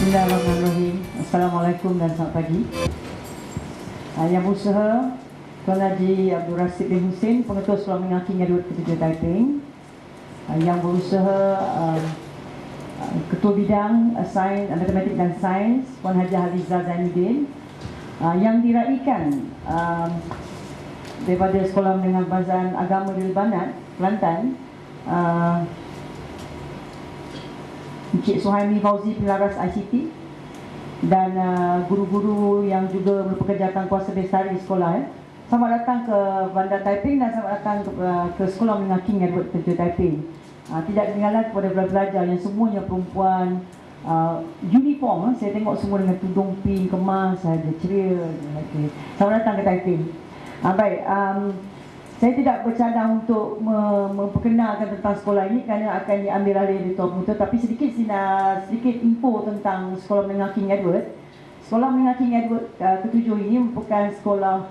Bismillahirrahmanirrahim. Assalamualaikum dan selamat pagi. Yang berusaha Tuan Haji Abdul Rasid bin Husin, Pengetua Sekolah Menengah King Edward ke-7 Taiping. Yang berusaha Ketua Bidang Sains, Matematik dan Sains Puan Haji Haliza Zainuddin. Yang diraikan daripada Sekolah Menengah Bazan Agama di Banat, Kelantan, Encik Suhaimi Fauzi Pelaras ICT, dan guru-guru yang juga merupakan jawatankuasa bestari sekolah. Selamat datang ke Bandar Taiping dan selamat datang ke Sekolah Menengah King Edward ke-7 Taiping. Tidak ketinggalan kepada pelajar yang semuanya perempuan, uniform. Saya tengok semua dengan tudung pink, kemas saja, ceria. Okay. Selamat datang ke Taiping. Baik, saya tidak bercadang untuk memperkenalkan tentang sekolah ini kerana akan diambil alih oleh Tuan Pengetua, tapi sedikit info tentang Sekolah Menengah King Edward. Sekolah Menengah King Edward ke-7 ini merupakan sekolah,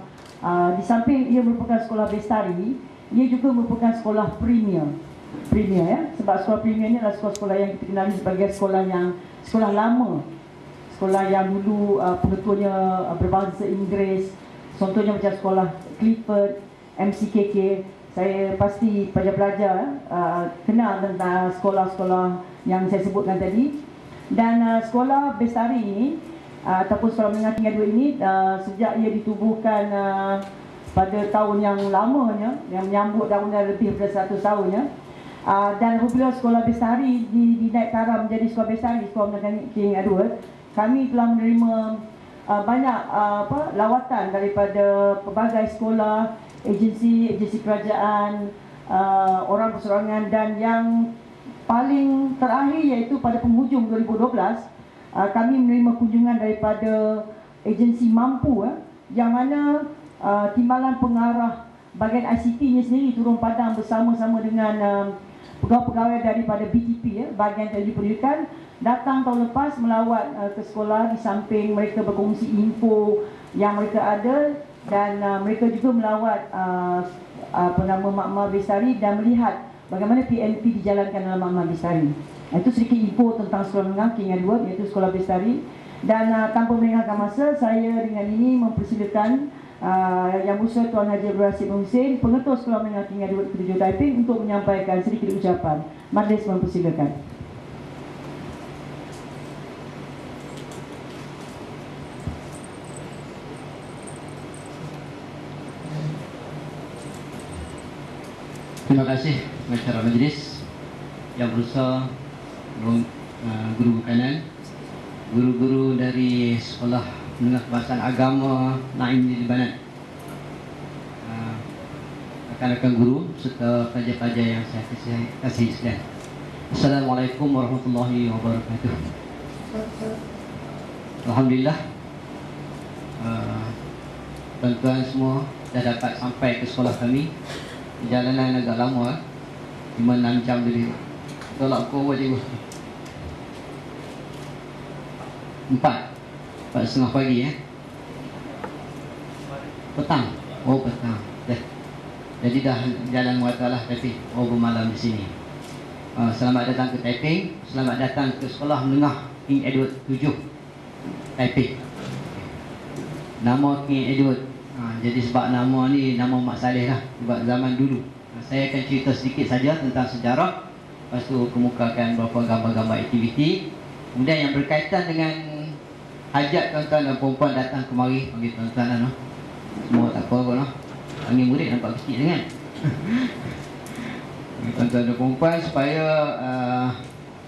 di samping ia merupakan sekolah bestari, ia juga merupakan sekolah premier ya. Sebab sekolah premier ini adalah sekolah-sekolah yang kita kenali sebagai sekolah lama, sekolah yang dulu pengetuanya berbangsa Inggeris. Contohnya macam sekolah Clifford, MCKK. Saya pasti pelajar-pelajar kenal tentang sekolah-sekolah yang saya sebutkan tadi. Dan sekolah bestari ini ataupun Sekolah Menengah King Edward ini sejak ia ditubuhkan pada tahun yang lamanya, yang menyambut tahun lebih daripada 100 tahunnya, dan apabila sekolah bestari dinaik taraf menjadi sekolah bestari Sekolah Menengah King Edward, kami telah menerima banyak lawatan daripada pelbagai sekolah, agensi kerajaan, orang perseorangan, dan yang paling terakhir iaitu pada penghujung 2012 kami menerima kunjungan daripada agensi Mampu, yang mana timbalan pengarah bahagian ICT-nya sendiri turun padang bersama-sama dengan pegawai-pegawai daripada BTP, bahagian teknologi pendidikan, datang tahun lepas melawat ke sekolah. Di samping mereka berkongsi info yang mereka ada, dan mereka juga melawat Mak-Mak Bestari dan melihat bagaimana PNP dijalankan dalam Mak-Mak Bestari. Itu sedikit info tentang Sekolah Menengah King Edward, iaitu sekolah bestari. Dan tanpa melengahkan masa, saya dengan ini mempersilakan Yang Berusaha Tuan Haji Abdul Rasid bin Husin, Pengetua Sekolah Menengah King Edward ke-7 Taiping, untuk menyampaikan sedikit ucapan. Majlis mempersilakan. Terima kasih Masyarakat Majlis Yang Berusaha, guru kanan, guru-guru dari Sekolah Menengah Bahasa Agama Naim di Banat, rakan-rakan guru serta pelajar-pelajar yang saya kasih sekalian. Assalamualaikum warahmatullahi wabarakatuh. Alhamdulillah, tuan-tuan semua dah dapat sampai ke sekolah kami. Perjalanan agak lama, 5-6 jam tadi. Tolak kau buat cikgu 4:30 pagi petang. Oh, petang. Jadi dah jalan muatalah, tapi bermalam di sini. Selamat datang ke Taiping. Selamat datang ke Sekolah Menengah King Edward 7 Taiping. Nama King Edward, jadi sebab nama ni nama Mak Saleh lah, sebab zaman dulu. Saya akan cerita sedikit saja tentang sejarah, lepas tu kemukakan beberapa gambar-gambar aktiviti. Kemudian yang berkaitan dengan hajat tuan-tuan dan perempuan datang kemari, panggil tuan-tuan lah. Semua tak apa kot lah. Panggil murid nampak kecil sangat. Tuan-tuan dan perempuan supaya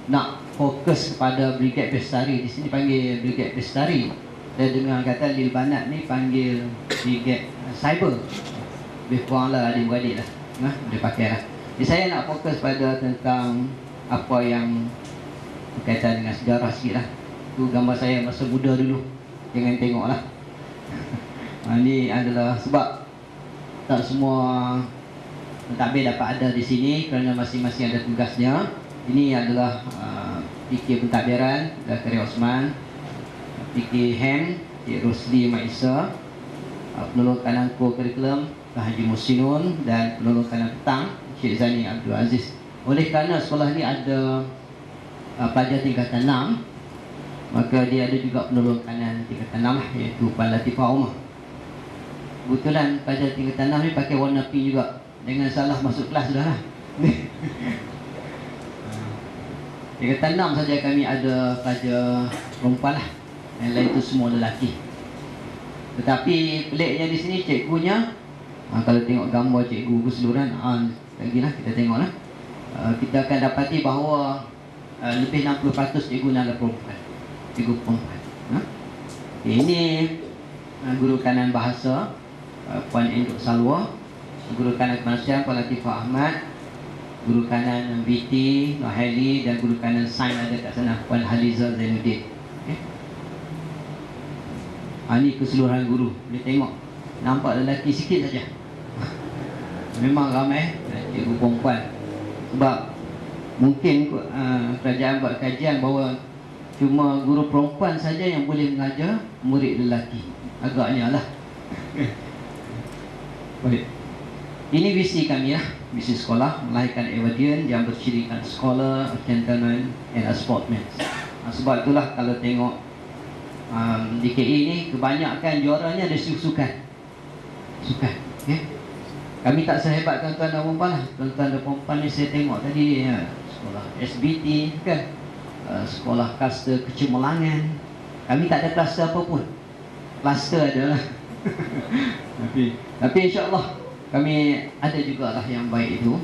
nak fokus kepada Brigade Bestari. Di sini panggil Brigade Bestari. Saya dengar kata Lil Banat ni panggil Brigade Cyber. Lebih kurang lah adik-beradik lah, boleh pakai lah. Jadi saya nak fokus pada tentang apa yang berkaitan dengan sejarah sikit lah. Itu gambar saya masa muda dulu, jangan tengok lah. Ini adalah sebab tak semua pentadbir dapat ada di sini kerana masing-masing ada tugasnya. Ini adalah fikir pentadbiran Dr. Osman, fikir HEM Cik Rosli Maisa, penolong kanan kurikulum Haji Musinun, dan penolong kanan petang Cik Zani Abdul Aziz. Oleh kerana sekolah ini ada pelajar tingkatan 6, Maka dia ada juga penolong kanan tingkatan 6 lah, iaitu Puan Latifah Omar. Kebetulan pelajar tingkatan 6 ni pakai warna pink juga. Jangan salah masuk kelas sudah lah. Tingkatan 6 saja kami ada pelajar perempuan lah. Yang lain tu semua lelaki. Tetapi peliknya di sini cikgunya, kalau tengok gambar cikgu keseluruhan, lagi lah kita tengok lah, kita akan dapati bahawa lebih 60% cikgu adalah perempuan. Cikgu perempuan. Ini guru kanan bahasa Puan Enduk Salwa, guru kanan kemanusiaan Puan Latifah Ahmad, guru kanan BT Noheli, dan guru kanan sains ada kat sana Puan Haliza Zainuddin. Ini keseluruhan guru. Boleh tengok, nampak lelaki sikit saja. Memang ramai cikgu perempuan. Sebab mungkin kerajaan buat kajian bahawa cuma guru perempuan saja yang boleh mengajar murid lelaki. Agaknya lah. Baik. Ini visi kami lah. Visi sekolah melahirkan Edwardian yang bercirikan scholar, a gentleman and a sportsman. Sebab itulah kalau tengok di KI ni kebanyakan juaranya ada sukan. Sukan. Okay? Kami tak sehebat tuan-tuan dan puan lah. Tuan-tuan dan puan ni saya tengok tadi ya, sekolah SBT kan, sekolah kluster kecemerlangan. Kami tak ada kluster apa pun. Kluster ada lah. Tapi insya-Allah kami ada jugalah yang baik itu.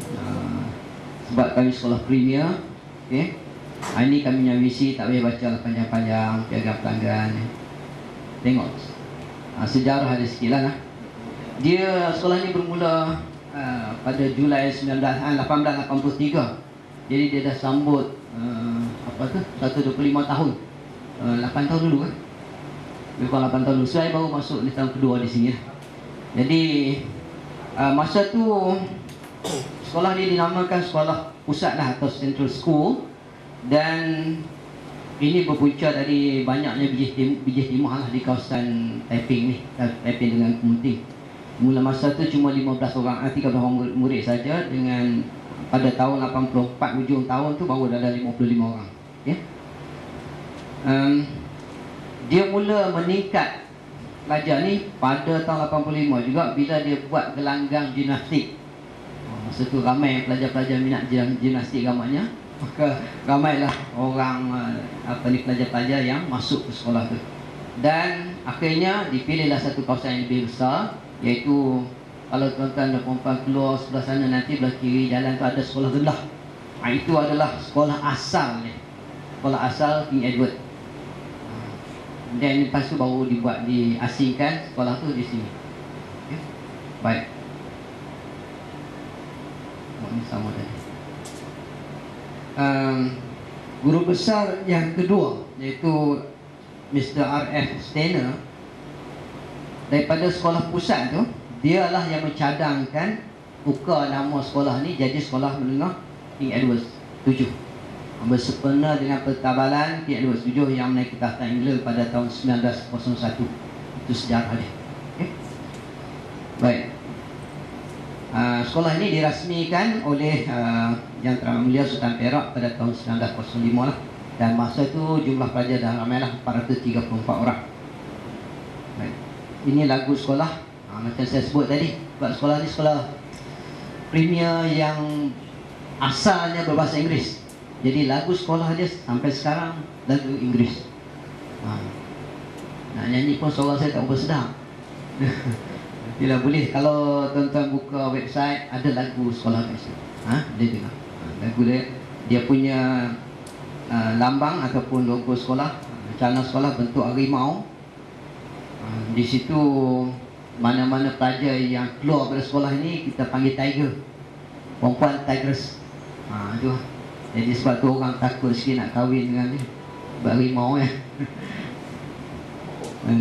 Sebab kami sekolah premier. Okay? Ini kami punya visi, tak payah baca lah panjang-panjang, piagam pelanggan. Tengok sejarah ada sikit lah. Dia sekolah ni bermula pada Julai 1883. Jadi dia dah sambut 125 tahun. 8 tahun dulu kan. Lebih kurang 8 tahun dulu. Saya baru masuk di tahun kedua di sini. Jadi masa tu sekolah ni dinamakan sekolah pusat lah, atau Central School. Dan ini berpunca dari banyaknya biji timah lah di kawasan Taiping ni, Taiping dengan Kemunting. Mula masa tu cuma 15 orang, 13 orang murid saja, dengan pada tahun 84 hujung tahun tu baru ada 55 orang. Okay? Dia mula meningkat pelajar ni pada tahun 85 juga bila dia buat gelanggang gimnastik. Masa tu ramai pelajar-pelajar minat gimnastik gambarnya. Maka ramailah orang pelajar-pelajar yang masuk ke sekolah tu. Dan akhirnya dipilihlah satu kawasan yang lebih besar, iaitu kalau tuan-tuan dan puan-puan keluar sebelah sana nanti belah kiri jalan tu ada sekolah rendah. Itu adalah sekolah asal ni. Sekolah asal King Edward. Dan lepas tu baru diasingkan sekolah tu di sini. Okay. Baik. Ini sama tadi. Guru besar yang kedua iaitu Mr. R.F. Steiner daripada sekolah pusat tu, dialah yang mencadangkan tukar nama sekolah ni jadi sekolah menengah King Edward 7, bersempena dengan pertabalan King Edward 7 yang menaiki tahta England pada tahun 1901. Itu sejarah dia. Okay. Baik. Sekolah ini dirasmikan oleh Yang Teramat Mulia Sultan Perak pada tahun 1905 lah. Dan masa itu jumlah pelajar dah ramailah 434 orang. Baik. Ini lagu sekolah. Macam saya sebut tadi, sebab sekolah ni sekolah premier yang asalnya berbahasa Inggeris. Jadi lagu sekolah dia sampai sekarang lagu Inggeris. Nak nyanyi pun suara saya tak berapa sedap. Bila boleh, kalau tuan-tuan buka website ada lagu sekolah kat situ. Dia dengar. Lagu dia punya lambang ataupun logo sekolah, celana sekolah bentuk harimau. Di situ mana-mana pelajar yang keluar dari sekolah ini kita panggil tiger. Perempuan tigress. Itu. Jadi sebab tu orang takut sikit nak kahwin dengan dia. Harimau ya.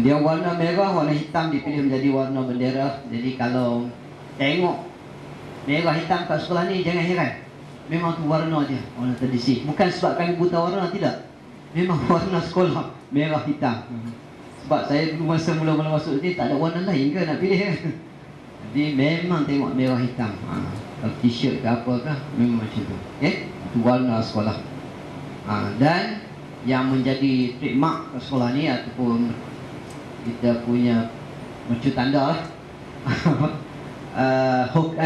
Dia warna merah, warna hitam dipilih menjadi warna bendera. Jadi kalau tengok merah hitam kat sekolah ni jangan heran. Memang tu warna je, warna tradisi. Bukan sebab kami buta warna, tidak. Memang warna sekolah merah hitam. Sebab saya dulu masa mula-mula masuk ni tak ada warna lain ke nak pilih kan. Jadi memang tengok merah hitam. Kalau t-shirt ke apa ke memang macam tu. Okay? Itu warna sekolah. Dan yang menjadi trademark sekolah ni ataupun kita punya mercu tanda lah.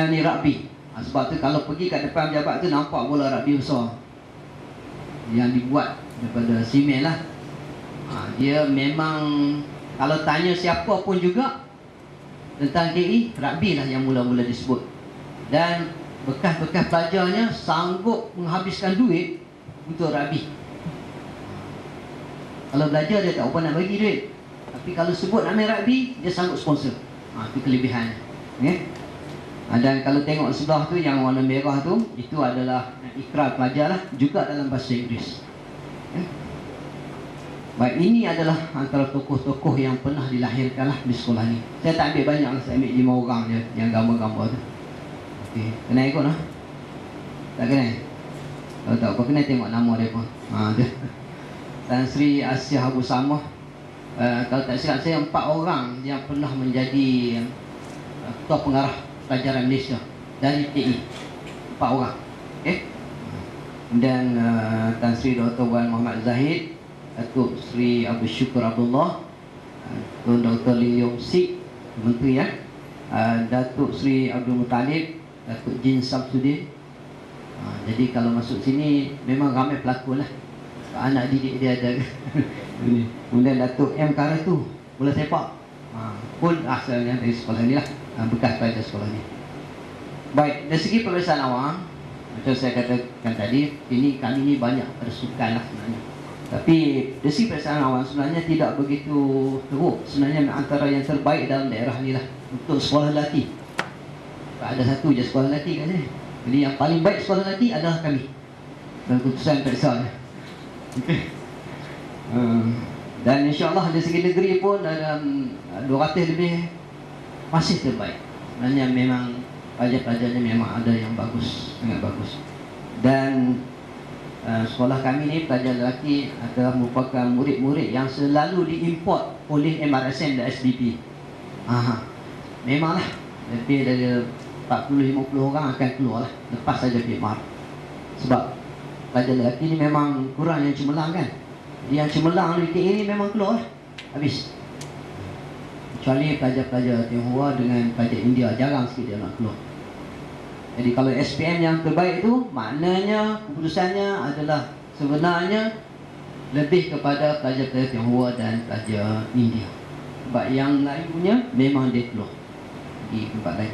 Ni rugby. Sebab tu kalau pergi kat depan pejabat tu nampak bola rugby besar yang dibuat daripada simen lah. Dia memang kalau tanya siapa pun juga tentang KE, rugby lah yang mula-mula disebut. Dan bekas-bekas pelajarnya sanggup menghabiskan duit untuk rugby. Kalau belajar dia tak apa nak bagi duit, tapi kalau sebut nama rugby dia sanggup sponsor. Itu kelebihannya. Okay? Dan kalau tengok sebelah tu yang warna merah tu, itu adalah ikrar pelajar lah, juga dalam bahasa Inggeris. Okay? Baik, ini adalah antara tokoh-tokoh yang pernah dilahirkan lah di sekolah ni. Saya tak ambil banyak lah, saya ambil 5 orang je yang gambar-gambar tu. Okay. Kenal ikut lah? Tak kenal? Kalau tak apa kenal tengok nama dia pun. Tu. Tan Sri Asia Abu Samah. Kalau tak silap saya 4 orang yang pernah menjadi ketua pengarah pelajaran Malaysia dari TE. 4 orang. Okay? Dan Tan Sri Dr. Wan Muhammad Zahid, Datuk Sri Abdul Syukur Abdullah, Dr. Lee Leong Sik, Menteri ya, Datuk Sri Abdul Muttalib, Datuk Jin Samsudin. Jadi kalau masuk sini memang ramai pelakon lah. Anak didik dia ada. Kemudian Datuk M. Karatu, bola sepak, pun asalnya dari sekolah ni lah, bekas pelajar sekolah ni. Baik, dari segi pemeriksaan awam, macam saya katakan tadi, kami ni banyak pada sukan lah sebenarnya. Tapi dari segi pemeriksaan awam sebenarnya tidak begitu teruk. Sebenarnya antara yang terbaik dalam daerah ni lah untuk sekolah lelaki. Ada satu je sekolah lelaki kat sini. Jadi yang paling baik sekolah lelaki adalah kami dalam keputusan periksaan. Okay. Dan insyaAllah dari segi negeri pun dalam 200 lebih masih terbaik. Sebenarnya memang pelajar-pelajarnya memang ada yang bagus, sangat bagus. Dan sekolah kami ni pelajar lelaki adalah merupakan murid-murid yang selalu diimport oleh MRSM dan SBP. Memanglah lebih dari 40-50 orang akan keluar lah lepas saja PMR. Sebab pelajar lelaki ni memang kurang yang cemerlang kan. Yang cemerlang di KE ni memang keluar lah, habis. Kecuali pelajar-pelajar Tionghoa dengan pelajar India, jarang sikit dia nak keluar. Jadi kalau SPM yang terbaik tu, maknanya keputusannya adalah sebenarnya lebih kepada pelajar-pelajar Tionghoa dan pelajar India. Sebab yang lain punya memang dia keluar di tempat lain.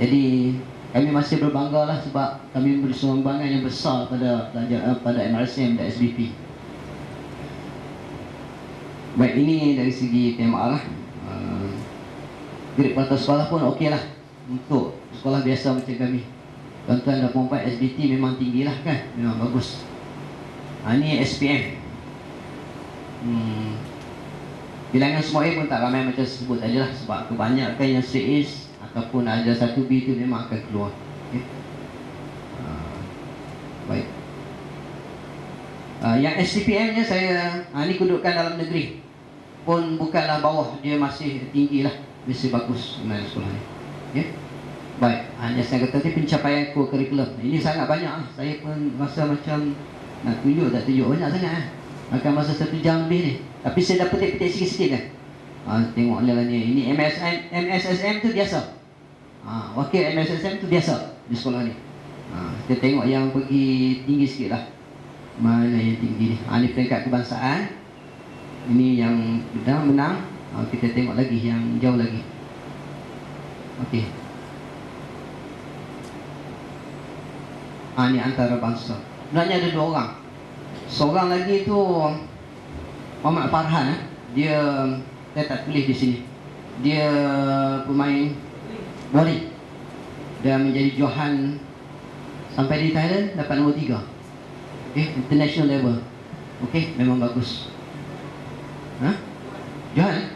Jadi kami masih berbangga lah sebab kami memberi sumbangan yang besar pada pelajar, pada MRSM dan SBP. Baik, ini dari segi PMR lah. Grade perantau sekolah pun okey lah untuk sekolah biasa macam kami. Tuan-tuan dah pompat SBT memang tinggi lah kan, memang bagus. Ini SPM. Bilangan semua A pun tak ramai macam sebut tadi lah. Sebab kebanyakan yang straight A's ataupun ada 1B tu memang akan keluar. Okay. Baik. Yang STPM nya saya, ini kedudukan dalam negeri pun bukanlah bawah, dia masih tinggi lah, masih bagus sebenarnya sekolah ni. Okay. Baik, hanya saya kata tadi pencapaian kurikulum ini sangat banyak lah. Saya pun rasa macam nak tunjuk tak tunjuk, banyak sangat lah. Akan masa 1 jam lebih ni. Tapi saya dah petik-petik sikit-sikit kan. Tengok lah ni, ini MSSM tu biasa. Wakil MSSM tu biasa di sekolah ni. Kita tengok yang pergi tinggi sikit lah. Mana yang tinggi ni? Ini peringkat kebangsaan. Ini yang menang. Kita tengok lagi yang jauh lagi. Okey. Ini antarabangsa. Sebenarnya ada 2 orang. Seorang lagi tu Muhammad Farhan. Dia, saya tak tulis di sini. Dia pemain volley. Dia menjadi johan sampai di Thailand, dapat nombor 3. Okay, international level. Okay, memang bagus. Johan?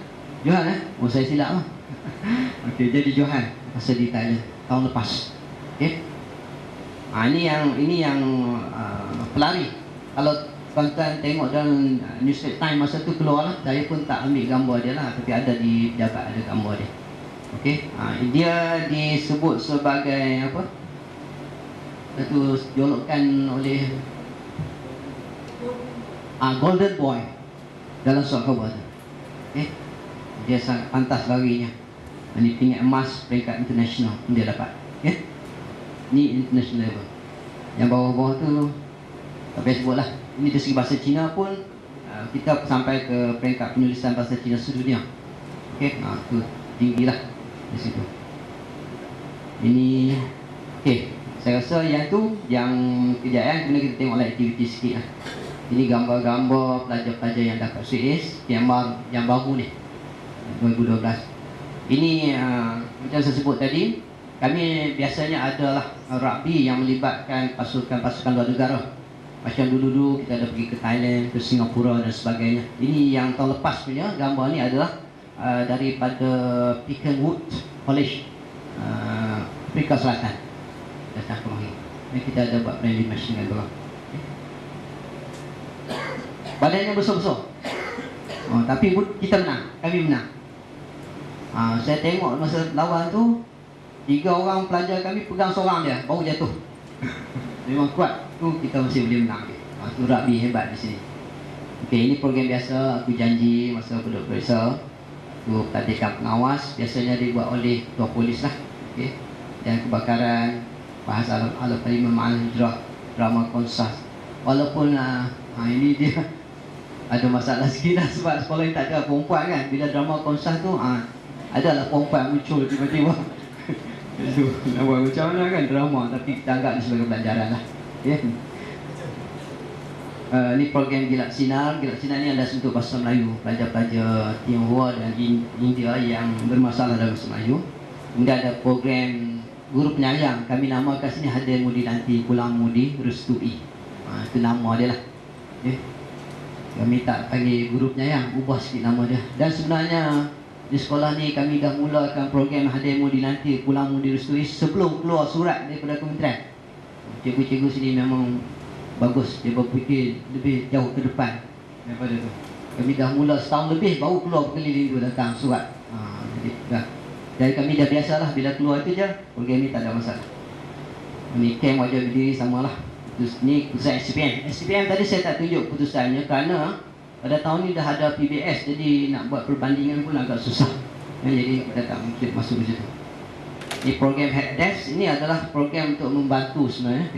Johan Oh, saya silap lah. Okay, jadi johan masa di Thailand tahun lepas. Okay. Ini yang pelari. Kalau tuan-tuan tengok dalam New Straits Times masa tu keluar lah, saya pun tak ambil gambar dia lah, tapi ada di pejabat ada gambar dia. Okey, dia disebut sebagai apa? Satu julukan oleh Golden Boy dalam soal khabar tu. Okay. Dia sangat pantas larinya. Ini tingkat emas peringkat international dia dapat. Okay. Ni international level. Yang bawah-bawah tu tak payah sebut lah. Ini dari segi bahasa Cina pun kita sampai ke peringkat penulisan bahasa Cina sedunia. Okay. Tu tinggi lah di situ. Ini okay. Saya rasa yang tu yang kejayaan kena kita tengok lah aktiviti sikit lah. Ini gambar-gambar pelajar-pelajar yang dapat CAS yang baru ni 2012. Ini macam saya sebut tadi, kami biasanya adalah rugby yang melibatkan pasukan-pasukan luar negara. Macam dulu-dulu kita ada pergi ke Thailand, ke Singapura dan sebagainya. Ini yang tahun lepas punya gambar ni adalah daripada Peakwood College, Afrika Selatan. Datang kemari. Ini kita ada buat friendly match dengan orang. Badannya besar-besar. Tapi kita menang. Kami menang. Saya tengok masa lawan tu 3 orang pelajar kami pegang seorang dia, baru jatuh. Memang kuat. Tu kita masih boleh menang. Tu rugby hebat di sini. Okey, ini program biasa. Aku janji masa aku duduk periksa, tu tadikan pengawas biasanya dibuat oleh ketua polis lah. Okey. Dan kebakaran, bahasa alam parlimen ma'al hijrah, drama konsas. Walaupun ini dia ada masalah sikit lah sebab sekolah ni tak ada perempuan kan. Bila drama konsas tu adalah perempuan muncul tiba-tiba. Itu nak buat macam mana kan drama, tapi kita anggap ni sebagai pelajaran lah. Yeah. Ni program Gilat Sinar. Gilat Sinar ni ada untuk bahasa Melayu, pelajar-pelajar Tionghoa dan India yang bermasalah dalam bahasa Melayu. Kemudian ada program Guru Penyayang. Kami namakan sini Hadir Mudi Nanti Pulang Mudi Restui. Itu nama dia lah. Okay. Kami tak panggil Guru Penyayang, ubah sikit nama dia. Dan sebenarnya di sekolah ni kami dah mulakan program Hadir Mudi Nanti Pulang Mudi Restui sebelum keluar surat daripada kementerian. Cikgu-cikgu sini memang bagus, dia berfikir lebih jauh ke depan daripada tu. Kami dah mula setahun lebih baru keluar berkeliling tu datang surat. Jadi dah. Dari kami dah biasalah bila keluar itu je, program ni tak ada masalah. Ini camp wajah berdiri samalah. Terus ni keputusan SPM. SPM tadi saya tak tunjuk keputusannya kerana pada tahun ni dah ada PBS, jadi nak buat perbandingan pun agak susah. Jadi kita tak mungkin masuk ke situ. Ini program Helpdesk ini adalah program untuk membantu sebenarnya,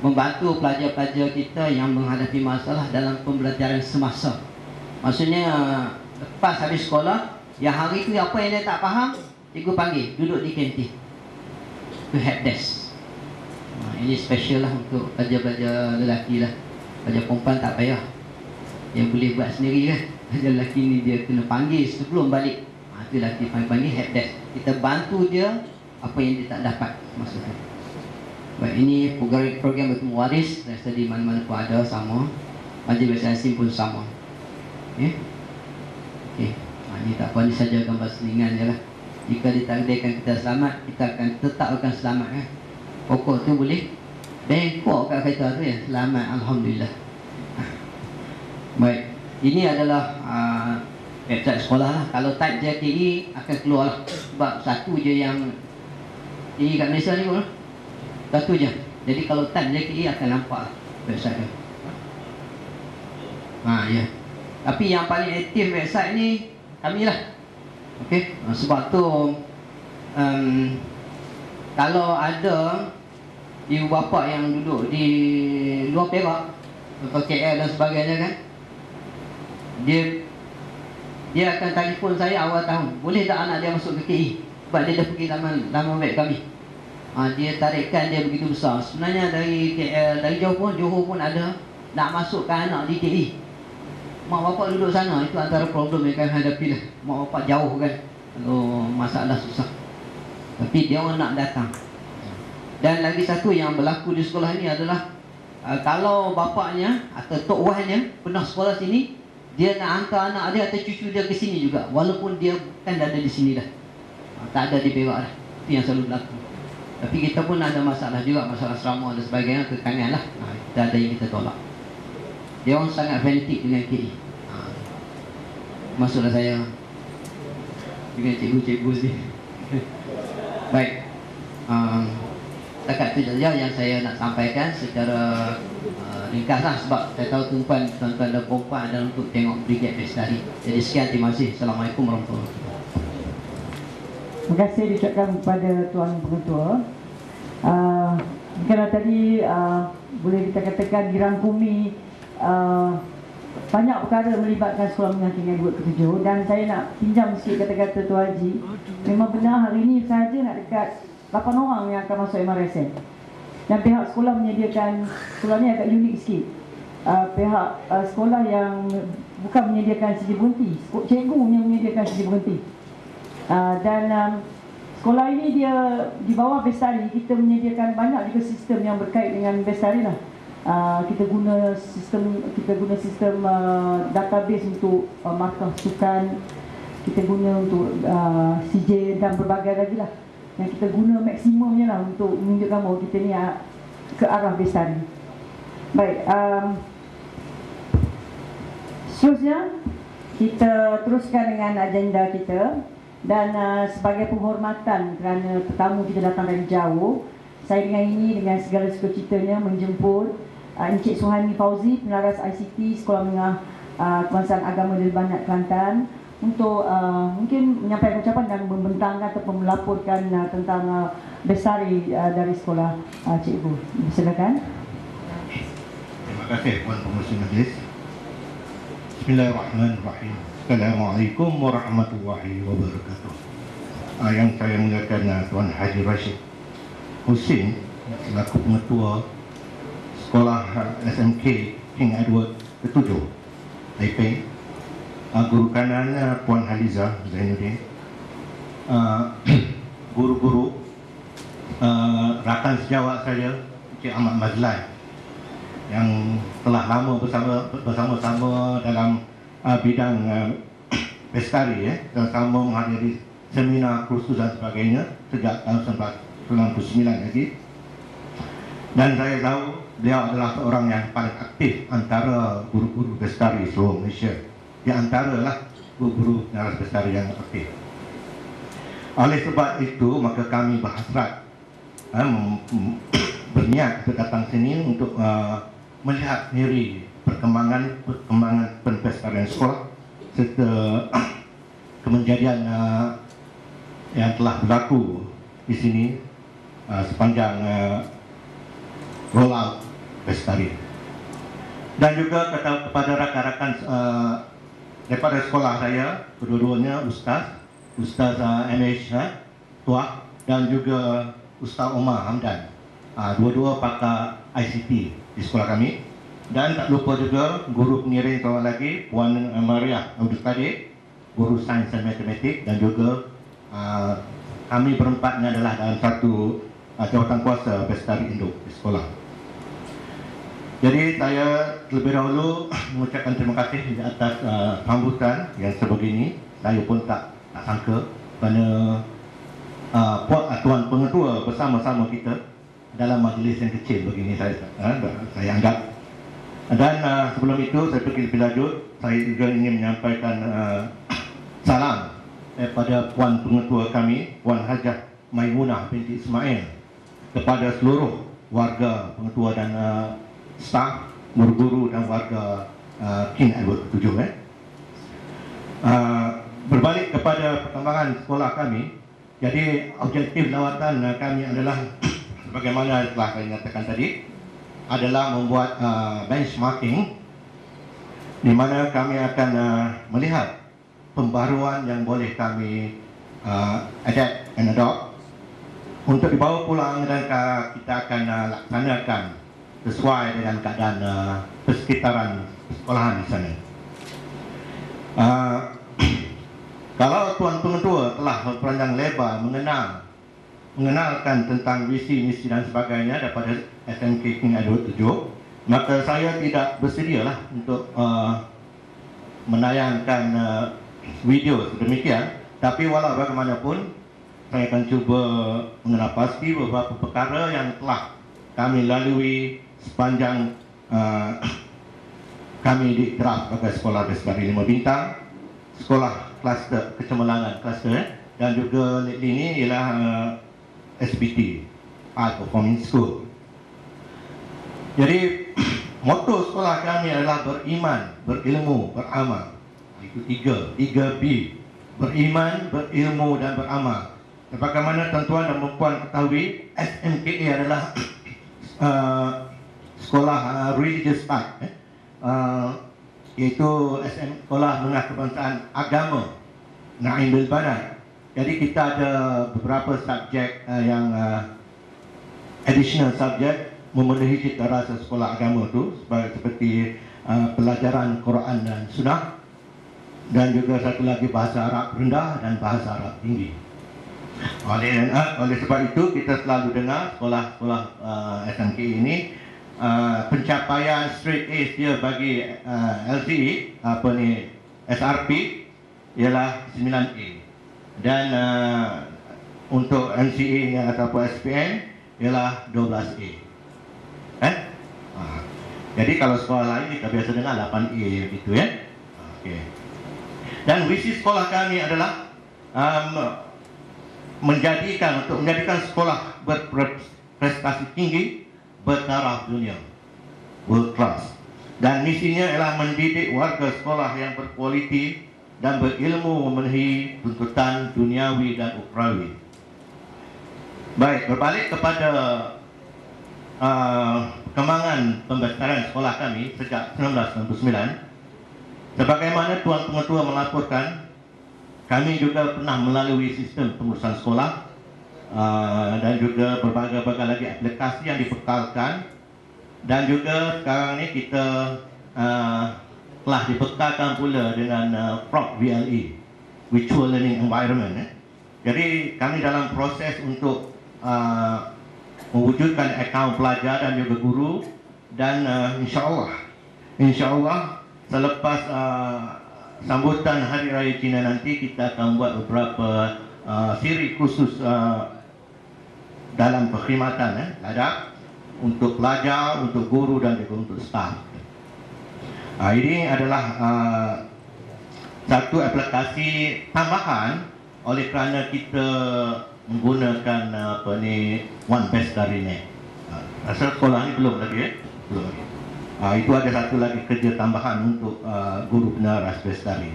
membantu pelajar-pelajar kita yang menghadapi masalah dalam pembelajaran semasa. Maksudnya lepas habis sekolah, yang hari tu apa yang dia tak faham, cikgu panggil duduk di kantin. Itu Helpdesk. Ini special lah untuk pelajar-pelajar lelaki lah. Pelajar perempuan tak payah, yang boleh buat sendiri kan. Pelajar lelaki ni dia kena panggil sebelum balik. Itu lelaki panggil Helpdesk. Kita bantu dia apa yang dia tak dapat maksudnya. Baik, ini program bertemu waris. Rasa di mana-mana pun ada sama. Majlis Bersasim pun sama. Okay. Ini tak apa, ini saja gambar selingan je lah. Jika ditakdirkan kita selamat, kita akan tetap akan selamat kan. Pokok tu boleh bengkok kat kereta tu ya. Selamat, Alhamdulillah. Baik, ini adalah website sekolah lah. Kalau type JKI akan keluar lah. Sebab satu je yang JKI kat Malaysia ni pun satu je. Jadi kalau type JKI akan nampak lah website dia. Ya. Tapi yang paling aktif website ni kami lah. Okey. Sebab tu kalau ada ibu bapa yang duduk di luar Perak atau KL dan sebagainya kan, dia akan telefon saya awal tahun, boleh tak anak dia masuk ke KI? Sebab dia dah pergi laman web kami. Dia tarikan dia begitu besar. Sebenarnya dari KL, dari Johor pun ada nak masukkan anak di KI. Mak bapak duduk sana, itu antara problem yang kami hadapi lah. Mak bapak jauh kan, kalau masalah susah. Tapi dia orang nak datang. Dan lagi satu yang berlaku di sekolah ni adalah kalau bapaknya atau tok wahnya pernah sekolah sini, dia nak hantar anak dia atau cucu dia ke sini juga, walaupun dia kan dah ada di sini dah. Tak ada di Perak dah. Itu yang selalu berlaku. Tapi kita pun ada masalah juga, masalah asrama dan sebagainya, kekangan lah. Kita ada yang kita tolak. Dia orang sangat fanatik dengan KI. Masuklah saya dengan cikgu-cikgu ni. Baik. Setakat itu saja yang saya nak sampaikan secara ringkas lah, sebab saya tahu tuan-tuan dan puan adalah untuk tengok Brigade Bestari. Jadi sekian, terima kasih. Assalamualaikum warahmatullahi wabarakatuh. Terima kasih diucapkan kepada Tuan Pengetua. Kerana tadi boleh kita katakan dirangkumi banyak perkara melibatkan Sekolah Menengah Tinggi Edward ke-7, dan saya nak pinjam sikit kata-kata Tuan Haji. Memang benar hari ini sahaja nak dekat 8 orang yang akan masuk MRSN. Dan pihak sekolah menyediakan, sekolah ni agak unik sikit. Pihak sekolah yang bukan menyediakan sijil berhenti, cikgu yang menyediakan sijil berhenti. Sekolah ini dia di bawah Bestari, kita menyediakan banyak juga sistem yang berkait dengan Bestari lah. Kita guna sistem database untuk markah sukan, kita guna untuk sijil dan berbagai lagi lah, yang kita guna maksimumnya lah untuk menunjukkan bahawa kita ni ke arah Bestari. Baik, seterusnya kita teruskan dengan agenda kita. Dan sebagai penghormatan kerana tetamu kita datang dari jauh, saya dengan ini dengan segala sukacitanya menjemput Encik Suhaimi Fauzi, Pelaras ICT Sekolah Menengah Kebangsaan Agama Lil Banat Kelantan, untuk mungkin menyampaikan ucapan dan membentangkan ataupun melaporkan tentang Bestari dari sekolah cikgu. Silakan. Terima kasih Puan Pengerusi Majlis. Bismillahirrahmanirrahim. Assalamualaikum warahmatullahi wabarakatuh. Yang saya muliakan Tuan Haji Rashid Husin selaku Pengetua Sekolah SMK King Edward ke-7 Taipei, guru kanan Puan Haliza Zainuddin, guru-guru, rakan sejawat saya Encik Ahmad Mazlan yang telah lama bersama-sama dalam bidang Bestari, sama menghadiri seminar, kursus dan sebagainya sejak tahun 1999 lagi. Dan saya tahu beliau adalah seorang yang paling aktif antara guru-guru Bestari seluruh Malaysia, di antaralah guru-guru Pelaras Bestari yang aktif. Oleh sebab itu, maka kami berhasrat berniat untuk datang sini untuk melihat sendiri perkembangan penpestarian sekolah serta kejadian yang telah berlaku di sini sepanjang rollout Bestari. Dan juga kepada rakan-rakan daripada sekolah saya, kedua-duanya Ustaz MH Tuah dan juga Ustaz Omar Hamdan, dua-dua pakar ICT di sekolah kami. Dan tak lupa juga guru pengiring seorang lagi, Puan Maria Abdul Qadir, guru sains dan matematik, dan juga kami berempatnya adalah dalam satu jawatan kuasa Bestari Induk di sekolah. Jadi saya terlebih dahulu mengucapkan terima kasih di atas sambutan yang sebegini. Saya pun tak sangka kerana Tuan Pengetua bersama-sama kita dalam majlis yang kecil begini, saya anggap. Dan sebelum itu saya pergi lebih lanjut, saya juga ingin menyampaikan salam daripada Puan Pengetua kami, Puan Hajah Maimunah binti Ismail, kepada seluruh warga Pengetua dan staf, guru-guru dan warga King Edward ke-7. Berbalik kepada perkembangan sekolah kami, jadi objektif lawatan kami adalah sebagaimana telah saya nyatakan tadi, adalah membuat benchmarking di mana kami akan melihat pembaruan yang boleh kami adapt and adopt untuk dibawa pulang, dan kita akan laksanakan sesuai dengan keadaan persekitaran sekolahan di sana. Kalau Tuan Pengetua telah berpanjang lebar mengenalkan tentang visi, misi dan sebagainya daripada SMK King Edward 7, maka saya tidak bersedialah untuk menayangkan video sedemikian. Tapi walau bagaimanapun, saya akan cuba mengenal pasti beberapa perkara yang telah kami lalui sepanjang kami diiktiraf sebagai sekolah Bestari 5 bintang, sekolah kluster kecemerlangan kluster, dan juga ini ialah SPT, high performing school. Jadi motto sekolah kami adalah beriman, berilmu, beramal. Itu 3B. Beriman, berilmu dan beramal. Sebagaimana tuan-tuan dan puan ketahui, SMKA adalah sekolah religious type, iaitu sekolah menengah kebangsaan agama Naim Bilbanat. Jadi kita ada beberapa subjek yang additional subjek memenuhi cita rasa sekolah agama itu, seperti pelajaran Quran dan Sunnah, dan juga satu lagi bahasa Arab rendah dan bahasa Arab tinggi. Oleh sebab itu kita selalu dengar sekolah-sekolah SMK ini pencapaian straight A dia bagi LCE SRP ialah 9A, dan untuk MCA ataupun SPM ialah 12A. Jadi kalau sekolah lain kita biasa dengar 8A gitu ya. Okey. Dan visi sekolah kami adalah menjadikan sekolah berprestasi tinggi, bertaraf dunia, world class. Dan misinya ialah mendidik warga sekolah yang berkualiti dan berilmu memenuhi tuntutan duniawi dan ukhrawi. Baik, berbalik kepada perkembangan pembesarkan sekolah kami sejak 1999. Sebagaimana Tuan Pengetua melaporkan, kami juga pernah melalui sistem pengurusan sekolah dan juga berbagai-bagai lagi aplikasi yang dibekalkan, dan juga sekarang ini kita telah dibekalkan pula dengan PROC VLE, Virtual Learning Environment. Jadi kami dalam proses untuk mewujudkan akaun pelajar dan juga guru, dan insya-Allah selepas sambutan Hari Raya Cina nanti kita akan buat beberapa siri khusus dalam perkhidmatan adab untuk pelajar, untuk guru dan juga untuk staf. Ini adalah satu aplikasi tambahan oleh kerana kita menggunakan One Bestari Net. Asal sekolah ni belum lagi ya? Belum lagi. Itu ada satu lagi kerja tambahan untuk guru peneras Bestari.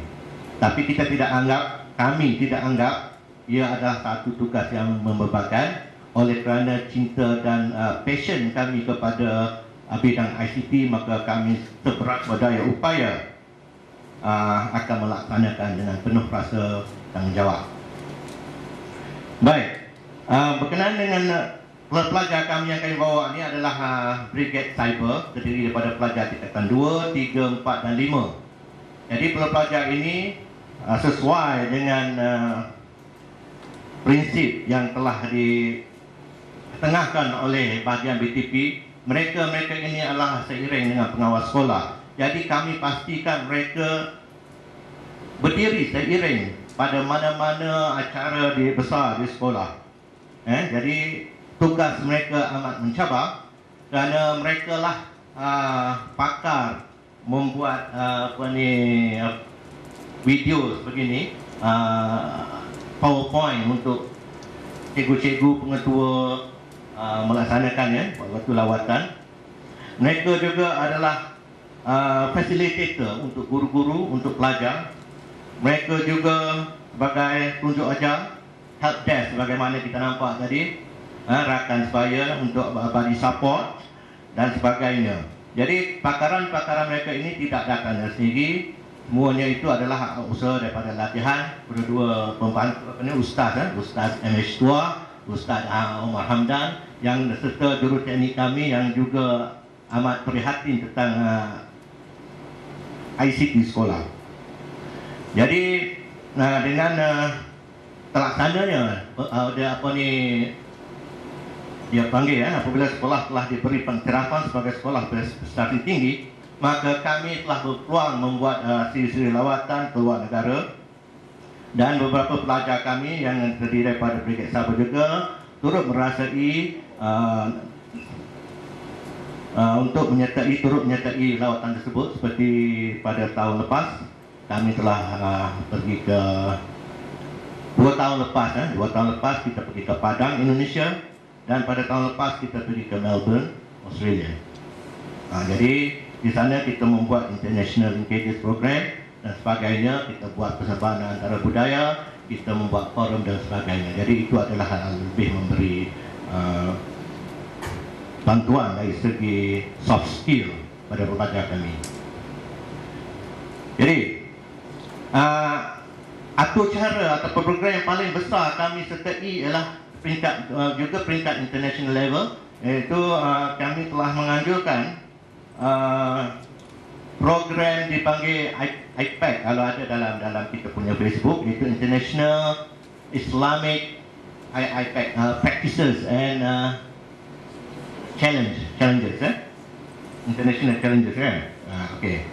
Tapi kami tidak anggap ia adalah satu tugas yang membebankan, oleh kerana cinta dan passion kami kepada bidang ICT, maka kami seberat berdaya upaya akan melaksanakan dengan penuh rasa tanggungjawab. Baik, berkenaan dengan pelajar kami yang kami bawa ini adalah Brigade Cyber, terdiri daripada pelajar tingkatan 2, 3, 4 dan 5. Jadi pelajar ini sesuai dengan prinsip yang telah ditengahkan oleh bahagian BTP. Mereka ini adalah seiring dengan pengawas sekolah. Jadi kami pastikan mereka berdiri seiring pada mana-mana acara besar di sekolah. Jadi tugas mereka amat mencabar, kerana mereka lah pakar membuat video sebegini, PowerPoint untuk cikgu-cikgu pengetua melaksanakannya waktu lawatan. Mereka juga adalah facilitator untuk guru-guru, untuk pelajar. Mereka juga sebagai tunjuk ajar, help desk sebagaimana kita nampak tadi, rakan sebaya untuk bagi support dan sebagainya. Jadi pakaran-pakaran mereka ini tidak datang dari sendiri. Semuanya itu adalah usaha daripada latihan berdua pembantu Ustaz MH Tua, Ustaz Omar Hamdan, yang serta juruteknik kami yang juga amat prihatin tentang ICT sekolah. Jadi dengan terlaksananya dia panggil apabila sekolah telah diberi pencerahan sebagai sekolah berprestasi tinggi, maka kami telah berpeluang membuat siri-siri lawatan ke luar negara, dan beberapa pelajar kami yang terdiri daripada Brigade Cyber juga turut merasai turut menyertai lawatan tersebut. Seperti pada tahun lepas kami telah pergi ke 2 tahun lepas kita pergi ke Padang, Indonesia, dan pada tahun lepas kita pergi ke Melbourne, Australia. Jadi di sana kita membuat international linkages program dan sebagainya, kita buat persebaran antara budaya, kita membuat forum dan sebagainya. Jadi itu adalah hal lebih memberi bantuan dari segi soft skill pada pelajar kami. Jadi atur cara atau program yang paling besar kami sertai ialah peringkat international level, iaitu kami telah menganjurkan program dipanggil IPAC, kalau ada dalam kita punya Facebook, iaitu International Islamic IPAC Practices and Challenges, International Challenges, kan? Okay.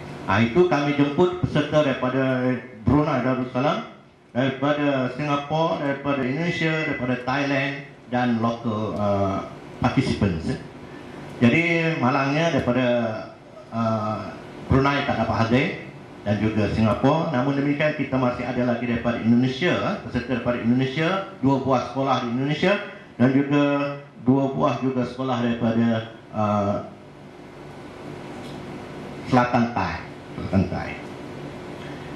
Itu kami jemput peserta daripada Brunei Darussalam, daripada Singapura, daripada Indonesia, daripada Thailand dan local participants. Jadi malangnya daripada Brunei tak dapat hadir dan juga Singapura. Namun demikian kita masih ada lagi daripada Indonesia, peserta daripada Indonesia, 2 buah sekolah di Indonesia dan juga 2 buah juga sekolah daripada Selatan Thai.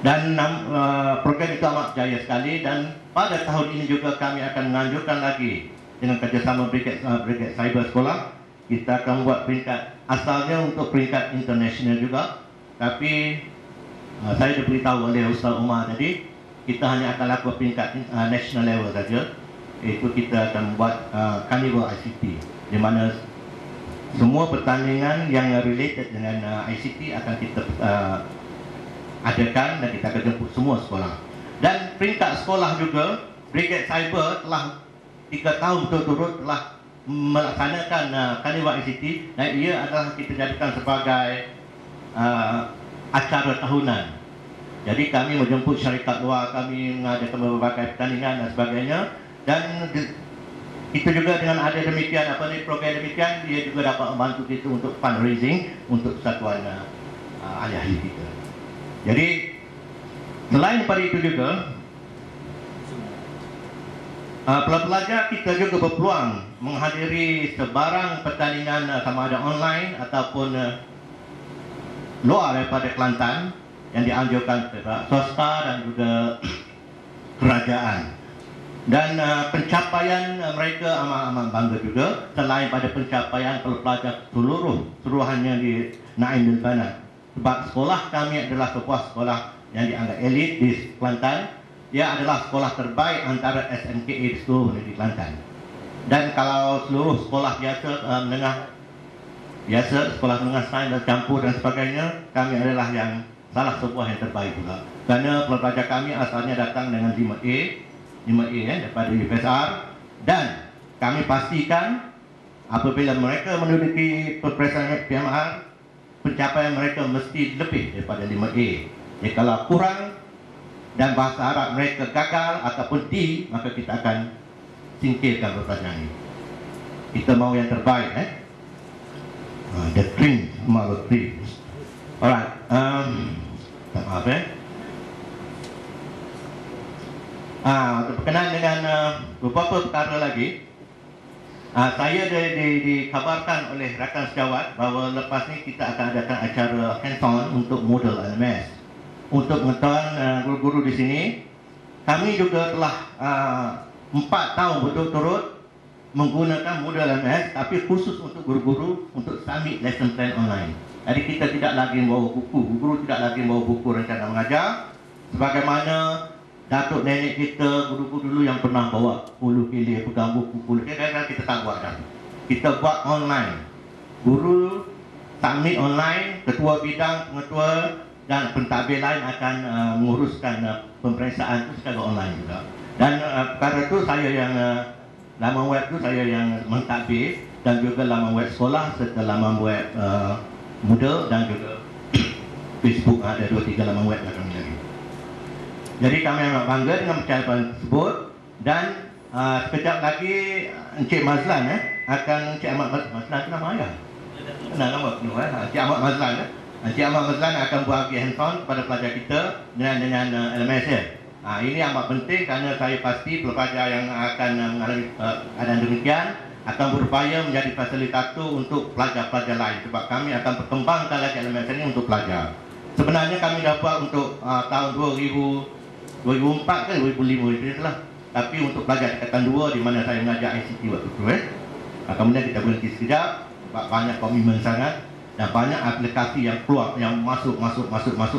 Dan program itu amat jaya sekali, dan pada tahun ini juga kami akan menganjurkan lagi dengan kerjasama Brigade Cyber Sekolah. Kita akan buat peringkat, asalnya untuk peringkat international juga, tapi saya diberitahu oleh Ustaz Umar tadi, kita hanya akan lakukan peringkat national level saja, iaitu kita akan buat Carnival ICT, di mana semua pertandingan yang related dengan ICT akan kita adakan dan kita akan jemput semua sekolah. Dan peringkat sekolah juga, Brigade Cyber telah 3 tahun berturut-turut telah melaksanakan Carnival ICT, dan ia adalah kita jadikan sebagai acara tahunan. Jadi kami menjemput syarikat luar, kami mengadakan berbagai pertandingan dan sebagainya, dan itu juga dengan ada demikian program demikian, dia juga dapat membantu kita untuk fundraising untuk persatuan ahli-ahli kita. Jadi selain daripada itu juga, pelajar kita juga berpeluang menghadiri sebarang pertandingan sama ada online ataupun luar daripada Kelantan yang dianjurkan kepada swasta dan juga kerajaan. Dan pencapaian mereka amat bangga juga, selain pada pencapaian pelajar seluruhannya di Naim bin Banat. Sebab sekolah kami adalah sebuah sekolah yang dianggap elit di Kelantan. Ia adalah sekolah terbaik antara SMKA di seluruh negeri Kelantan. Dan kalau seluruh sekolah biasa sekolah menengah sains dan campur dan sebagainya, kami adalah yang salah sebuah yang terbaik juga. Kerana pelajar kami asalnya datang dengan 5A daripada UPSR, dan kami pastikan apabila mereka menduduki peperiksaan PMR, pencapaian mereka mesti lebih daripada 5A. Jadi kalau kurang dan bahasa Arab mereka gagal ataupun D, maka kita akan singkirkan pertanyaan ini. Kita mau yang terbaik, the dream, our dreams. Alright, maaf berkenaan dengan beberapa perkara lagi, saya dikabarkan oleh rakan sejawat bahawa lepas ni kita akan adakan acara hands-on untuk model LMS. Untuk pengetahuan guru-guru di sini, kami juga telah 4 tahun berturut-turut menggunakan model LMS, tapi khusus untuk guru-guru untuk submit lesson plan online. Jadi kita tidak lagi membawa buku, guru tidak lagi membawa buku rencana mengajar, sebagaimana datuk nenek kita, guru-guru dulu yang pernah bawa puluh kilir, pegang buku puluh kilir, kita tak buat dah. Kita buat online. Guru submit online, ketua bidang, pengetua dan pentadbir lain akan menguruskan pemeriksaan itu secara online juga. Dan perkara itu saya yang laman web itu saya yang mentadbir, dan juga laman web sekolah serta laman web Moodle dan juga Facebook, ada 2-3 laman web kami lagi. Jadi kami amat bangga dengan pencapaian tersebut, dan sekejap lagi Encik Mazlan akan Encik Ahmad Mazlan itu nama ayah. Nama penuh Encik Ahmad Mazlan Encik Ahmad Mazlan akan bagi hands-on kepada pelajar kita dengan LMS ya. Ini amat penting kerana saya pasti pelajar yang akan mengalami keadaan demikian akan berupaya menjadi fasilitator untuk pelajar-pelajar lain, sebab kami akan perkembangkan lagi LMS ini untuk pelajar. Sebenarnya kami dapat untuk tahun 2004 ke 2005 itu lah. Tapi untuk pelajar tingkatan 2 di mana saya mengajar ICT waktu itu kemudian kita berhenti sekejap sebab banyak komitmen sangat dan banyak aplikasi yang keluar, yang masuk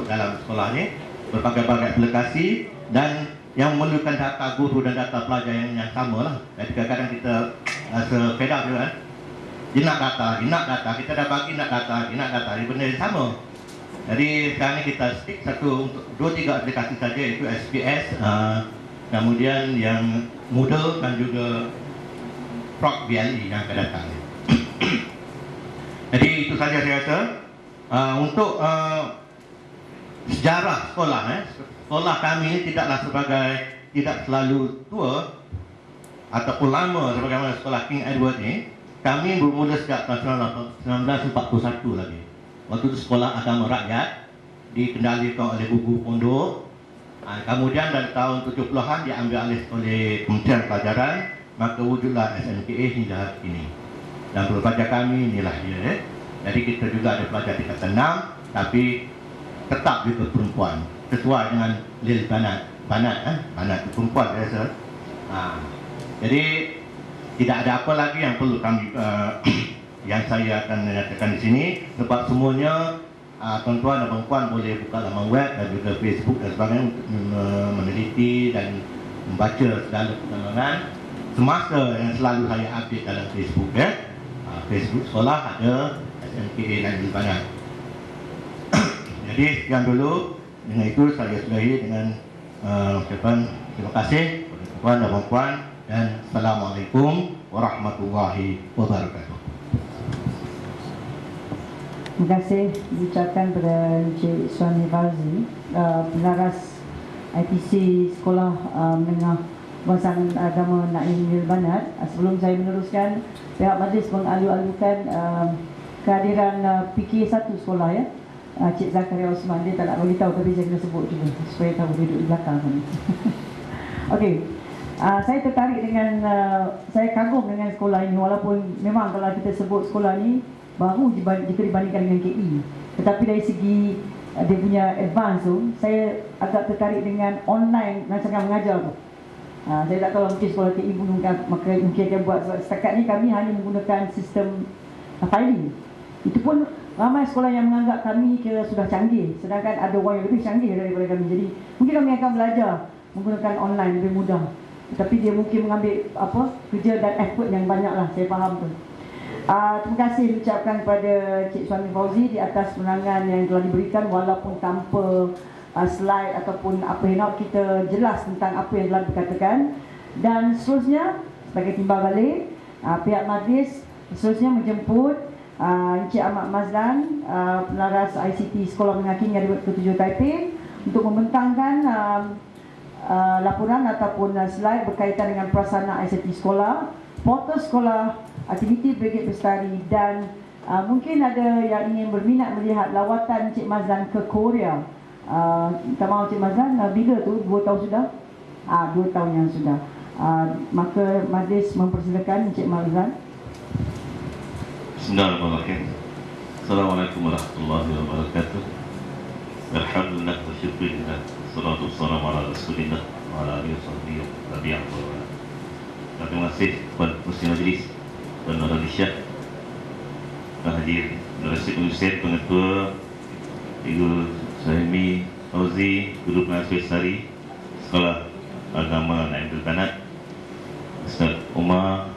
dalam sekolah ni, berbagai-bagai aplikasi dan yang memerlukan data guru dan data pelajar yang sama lah. Jadi kadang-kadang kita sepeda tu kan, dia nak data, kita dah bagi nak data, dia benda yang sama. Jadi sekarang ni kita stick satu untuk 2-3 aplikasi saja, iaitu SPS, kemudian yang Moodle dan juga Frog BLE yang akan datang. Jadi itu saja saya rasa. Untuk sejarah sekolah, sekolah kami tidak selalu tua ataupun lama sebagaimana sekolah King Edward ni. Kami bermula sejak tahun 1941 lagi. Waktu itu sekolah agama rakyat dikendalikan oleh guru pondok. Kemudian dari tahun 70-an diambil alih oleh Kementerian Pelajaran, maka wujudlah SMKA hingga hari ini. Dan pelajar kami inilah dia. Jadi kita juga ada pelajar tingkatan 6, tapi tetap juga perempuan, sesuai dengan Lil Banat perempuan saya rasa. Jadi tidak ada apa lagi yang perlu kami yang saya akan nyatakan di sini, sebab semuanya tuan-tuan dan perempuan boleh buka laman web dan juga Facebook dan sebagainya untuk meneliti dan membaca segala perkembangan semasa yang selalu saya update dalam Facebook Facebook sekolah ada SMKA dan Lil Banat. Jadi sekian dulu. Dengan itu saya sudahi dengan ucapan terima kasih kepada tuan dan puan dan Assalamualaikum warahmatullahi wabarakatuh. Terima kasih diucapkan kepada Encik Suami Fauzi, Pelaras ITC Sekolah Menengah Kebangsaan Agama Naim Lil Banat. Sebelum saya meneruskan, pihak majlis mengalu-alukan kehadiran PK1 sekolah Cik Zakaria Osman. Dia tak nak beritahu tapi saya kena sebut juga supaya tahu duduk di belakang sana. Okey. Saya tertarik dengan saya kagum dengan sekolah ini, walaupun memang kalau kita sebut sekolah ini baru jika dibandingkan dengan KE, tetapi dari segi dia punya advance tu, saya agak tertarik dengan online rancangan mengajar tu. Saya tak tahu mungkin sekolah KE pun mungkin akan buat, sebab setakat ni kami hanya menggunakan sistem filing. Itu pun ramai sekolah yang menganggap kami kira sudah canggih, sedangkan ada orang yang lebih canggih daripada kami. Jadi mungkin kami akan belajar menggunakan online lebih mudah, tetapi dia mungkin mengambil kerja dan effort yang banyak lah, saya faham tu. Terima kasih diucapkan kepada Cik Suami Fauzi di atas penerangan yang telah diberikan, walaupun tanpa slide ataupun apa handout, kita jelas tentang apa yang telah dikatakan. Dan seterusnya sebagai timbal balik, pihak majlis seterusnya menjemput Encik Ahmad Mazlan, Pelaras ICT Sekolah Menengah King Edward ke-7 Taiping, untuk membentangkan laporan ataupun slide berkaitan dengan prasarana ICT sekolah, portal sekolah, aktiviti Brigade Bestari, dan mungkin ada yang ingin berminat melihat lawatan Encik Mazlan ke Korea. Minta maaf Encik Mazlan, bila tu? 2 tahun sudah? 2 tahun yang sudah. Maka majlis mempersilakan Encik Mazlan. Bismillahirrahmanirrahim. Assalamualaikum warahmatullahi wabarakatuh. Alhamdulillah wa syukurillah. Salatu wassalamu ala rasulillah wa ala alihi wa sahbihi wa tabi'in. Terima kasih kepada Kursi Majlis dan Malaysia, hadir Generasi Pengurusan Pengetua Ibu Suhaimi Fauzi, Guru Pengawas Bestari Sekolah Agama Naim Lil Banat, Ustaz Umar,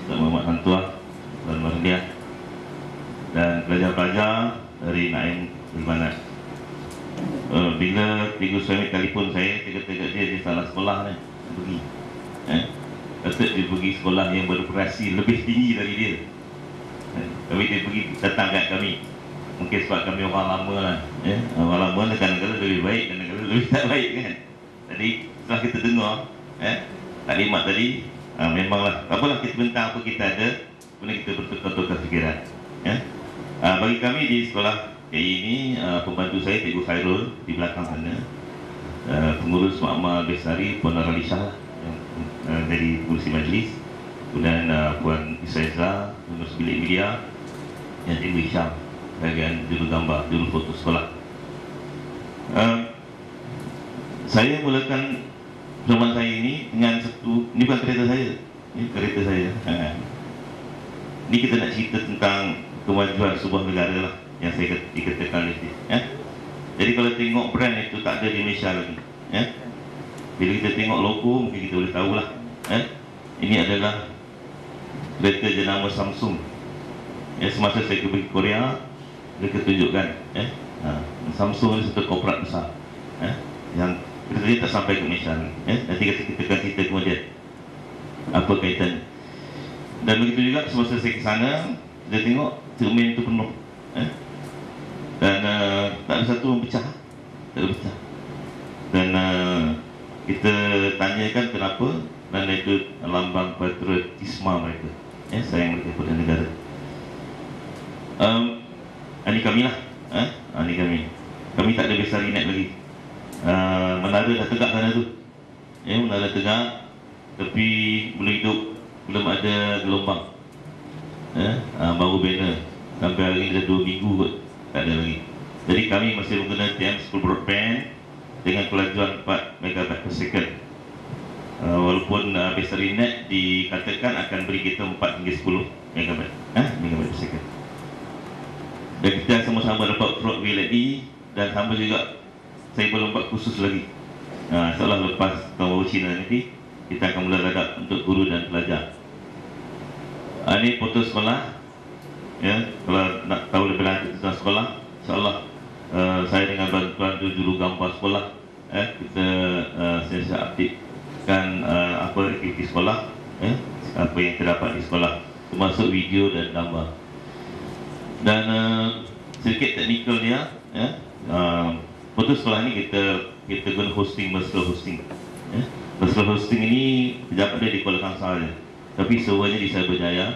Ustaz Muhammad Hantuah dan Marliah, dan pelajar-pelajar dari Naim Lil Banat. Bila Ibu Suhaimi telefon saya, tegak-tegak dia salah sekolah ni pergi. Patut dia pergi sekolah yang beroperasi lebih tinggi dari dia. Tapi dia pergi datang kat kami. Mungkin sebab kami orang lama lah. Orang lama lah kadang-kadang lebih baik, kadang-kadang lebih tak baik kan. Jadi setelah kita dengar taklimat tadi, memanglah apalah kita bentang apa kita ada, kemudian kita bertukar-tukar fikiran. Bagi kami di sekolah ini, pembantu saya Cikgu Khairul di belakang sana, pengurus Makmal Bestari Puan Ralisha dari kursi majlis, kemudian Puan Isaiza, Pengurus Bilik Media, yang Ibu Syam, bagian juru gambar, juru foto sekolah. Saya mulakan pertemuan saya ini dengan satu, ini bukan kereta saya, ini kereta saya. Ini kita nak cerita tentang kemajuan sebuah negara lah, yang saya dikatakan ini. Jadi kalau tengok brand itu tak ada di Malaysia lagi. Bila kita tengok logo, mungkin kita boleh tahulah. Ini adalah kereta jenama Samsung. Semasa saya pergi Korea, mereka tunjukkan. Samsung ni satu korporat besar. Yang kereta dia tak sampai ke Malaysia lagi. Nanti kita akan cerita kemudian apa kaitan. Dan begitu juga semasa saya ke sana, kita tengok cermin itu penuh. Dan tak ada satu yang pecah. Tak ada pecah. Dan kita tanyakan kenapa, dan itu lambang patriotisme mereka, sayang mereka kepada negara. Ini kami lah, ini kami. Kami tak ada Bestari Net lagi. Menara dah tegak sana tu, menara tegak, tapi belum hidup, belum ada gelombang. Baru banner. Sampai hari ini dah 2 minggu kot, tak ada lagi. Jadi kami masih menggunakan TM School Broadband dengan kelajuan 4 MB per second. Walaupun Bestari Net dikatakan akan beri kita 4 hingga 10 MB per second. Dan kita sama-sama dapat prod VLAD, dan sama juga saya belum buat khusus lagi. Setelah lepas tahun baru Cina nanti, kita akan mula ladap untuk guru dan pelajar. Ini foto sekolah. Kalau nak tahu lebih lanjut tentang sekolah, insyaAllah saya dengan bantuan juru gambar sekolah, kita saya updatekan apa aktiviti sekolah, apa yang terdapat di sekolah, termasuk video dan gambar. Dan sedikit teknikal dia, foto sekolah ni kita guna hosting, virtual hosting. Virtual hosting ini pejabat dia di Kuala Kangsar je, tapi servernya di Cyberjaya.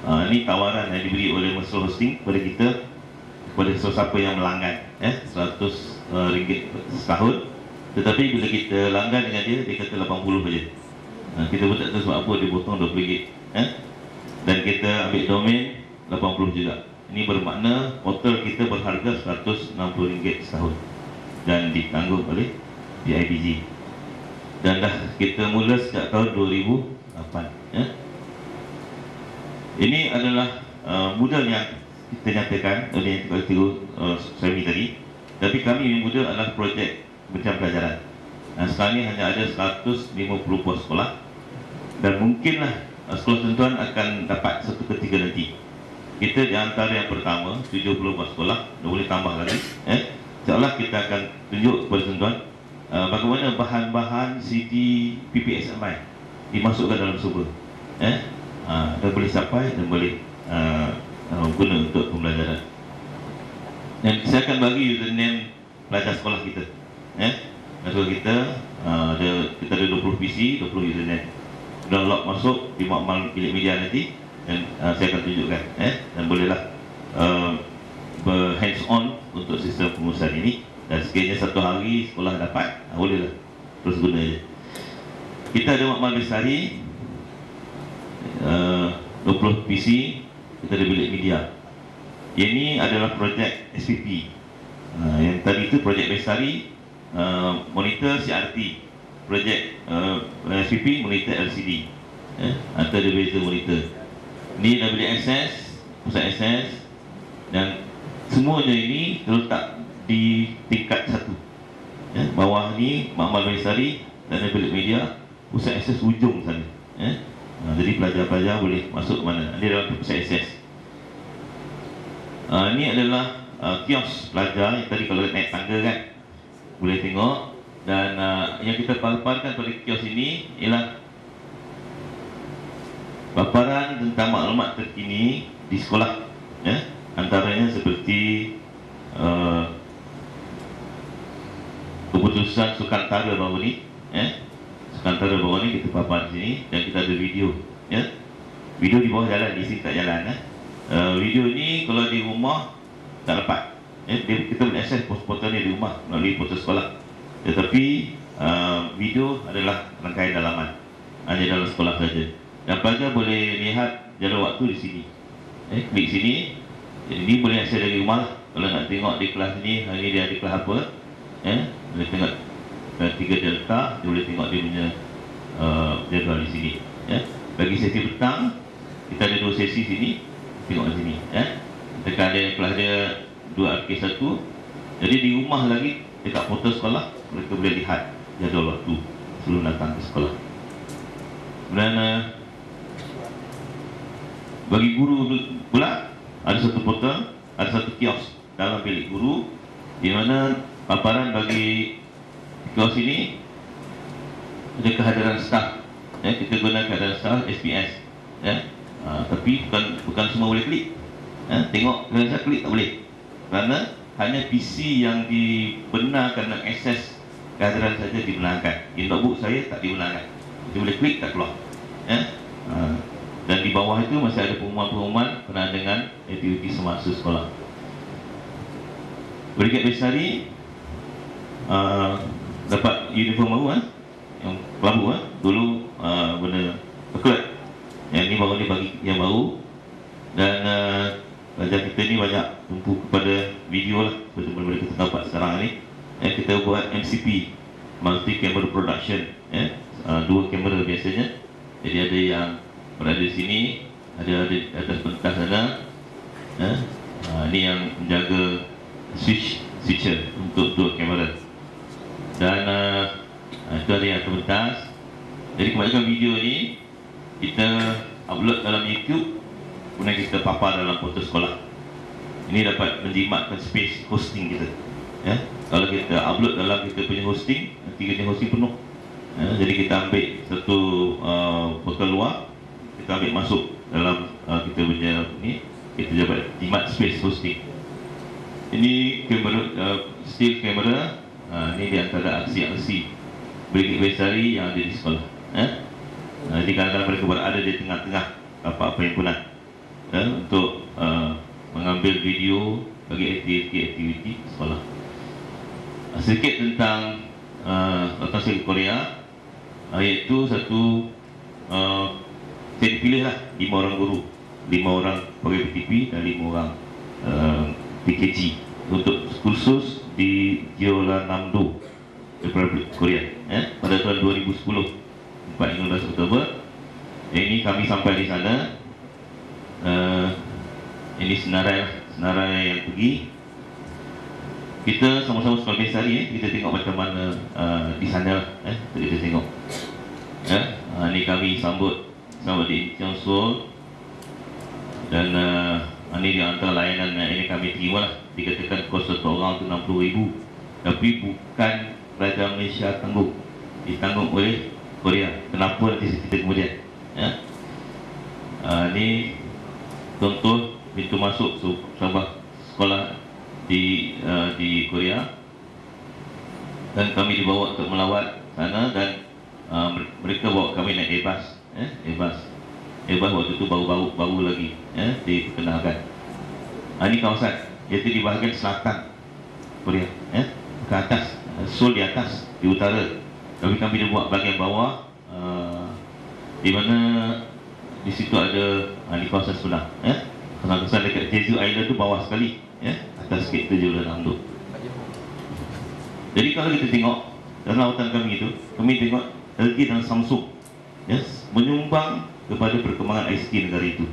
Ini tawaran yang diberi oleh virtual hosting kepada kita, kepada sesiapa yang melanggan, RM100 setahun. Tetapi bila kita langgan dengan dia, dia kata 80 saja. Kita pun tak tahu sebab apa dia potong RM20. Dan kita ambil domain 80 juga. Ini bermakna hotel kita berharga RM160 setahun dan ditanggung oleh DIBG. Dan dah kita mula sejak tahun 2008. Ini adalah modal yang kita nyatakan oleh yang saya tadi. Tapi kami yang modal adalah projek Kementerian Pelajaran. Sekarang ini hanya ada 150 buah sekolah, dan mungkinlah sekolah tentuan akan dapat satu ketiga nanti. Kita di antara yang pertama 70 buah sekolah, dah boleh tambah lagi. InsyaAllah kita akan tunjuk kepada tentuan bagaimana bahan-bahan CD PPSMI dimasukkan dalam server. Dan boleh sampai dan boleh guna untuk pembelajaran. Dan saya akan bagi username pelajar sekolah kita. Sekolah kita kita ada 20 PC, 20 username. Download masuk di makmal Bilik Media nanti, dan saya akan tunjukkan. Dan bolehlah hands on untuk sistem pengurusan ini. Dan sekiranya satu hari sekolah dapat, bolehlah terus guna je. Kita ada makmal Bestari, 20 PC, kita ada Bilik Media. Ini adalah projek SPP. Yang tadi itu projek Bestari, monitor CRT. Projek SPP, monitor LCD. Atau ada beza monitor. Ini dah boleh akses, pusat akses, dan semuanya ini terletak di tingkat 1. Bawah ni makmal Bestari dan ada Bilik Media, pusat akses ujung sana. Jadi pelajar-pelajar boleh masuk mana, dia dalam pusat akses. Ini adalah kios pelajar yang tadi kalau naik tangga kan boleh tengok. Dan yang kita paparkan pada kios ini ialah paparan tentang maklumat terkini di sekolah. Antaranya seperti keputusan Sukantara baru ni. Sukantara baru ni kita paparkan di sini, dan kita ada video. Video di bawah jalan, di sini tak jalan. Video ni kalau di rumah tak dapat. Kita boleh akses portal ni di rumah melalui portal sekolah. Tetapi video adalah rangkaian dalaman. hanya dalam sekolah saja. Dan pelajar boleh lihat jadual waktu di sini. Klik sini. Jadi ini boleh akses dari rumah lah. Kalau nak tengok di kelas ni, hari ni dia ada kelas apa, boleh tengok 3 delta, dia boleh tengok dia punya jadual di sini. Bagi sesi petang, kita ada 2 sesi sini, tengok di sini. Kita ada kelas dia 2RK1. Jadi di rumah lagi, dekat portal sekolah, mereka boleh lihat jadual waktu sebelum datang ke sekolah. Dan bagi guru pula, ada satu portal, ada satu kios dalam bilik guru, di mana paparan bagi kios ini ada kehadiran staf. Kita guna kehadiran staf SPS. Tapi bukan semua boleh klik. Tengok kehadiran staf klik tak boleh. Kerana hanya PC yang dibenarkan nak akses kehadiran saja dibenarkan. Di notebook saya tak dibenarkan. Dia boleh klik tak keluar. Dan di bawah itu masih ada pengumuman-pengumuman berkenaan dengan aktiviti semasa sekolah. Brigade Bestari dapat uniform baru, yang kelabu dulu benda coklat. Yang ni baru ni bagi yang baru. Dan pelajar kita ni banyak tumpu kepada video lah, seperti mana kita dapat sekarang ni. Kita buat MCP, multi camera production, 2 kamera biasanya. Jadi ada yang berada di sini, ada di atas pentas sana. Ini yang menjaga switcher untuk 2 kamera. Dan itu ada yang terpentas. Jadi kebanyakan video ni kita upload dalam YouTube, kemudian kita papar dalam portal sekolah. Ini dapat menjimatkan space hosting kita. Kalau kita upload dalam kita punya hosting, nanti kita hosting penuh. Jadi kita ambil satu portal luar, kita ambil masuk dalam kita punya ni, kita dapat jimat space hosting. Ini kamera, still kamera. Ini di antara aksi-aksi Brigade Bestari yang ada di sekolah. Jadi kadang-kadang mereka berada di tengah-tengah apa-apa himpunan untuk mengambil video bagi aktiviti sekolah. Sedikit tentang rotasi Korea, iaitu satu saya dipilih lah 5 orang guru, 5 orang pegawai PTP dan 5 orang PKG untuk kursus di Jeollanam-do Republik Korea pada tahun 2010, 14 Oktober. Ini kami sampai di sana. Ini senarai yang pergi. Kita sama-sama sekolah Bestari, kita tengok macam mana di sana kita tengok. Ini kami sambut di Cheongsu. Dan ini di antara layanan ini kami terima lah. Dikatakan kos satu orang tu 60,000, tapi bukan Kerajaan Malaysia tanggung, ditanggung oleh Korea. Kenapa nanti kita kemudian? Ini contoh pintu masuk sebuah sekolah di Korea. Dan kami dibawa untuk melawat sana, dan mereka bawa kami naik Airbus. Airbus waktu itu baru lagi diperkenalkan. Ini kawasan, iaitu di bahagian selatan Korea, ke atas, Seoul di atas, di utara. Tapi kami dibuat bahagian bawah, di mana di situ ada di kawasan Sunang. Kawasan dekat Jeju Island tu bawah sekali, atas sikit tu Jeollanam-do. Jadi kalau kita tengok dalam lawatan kami itu, kami tengok LG dan Samsung menyumbang kepada perkembangan ICT negara itu.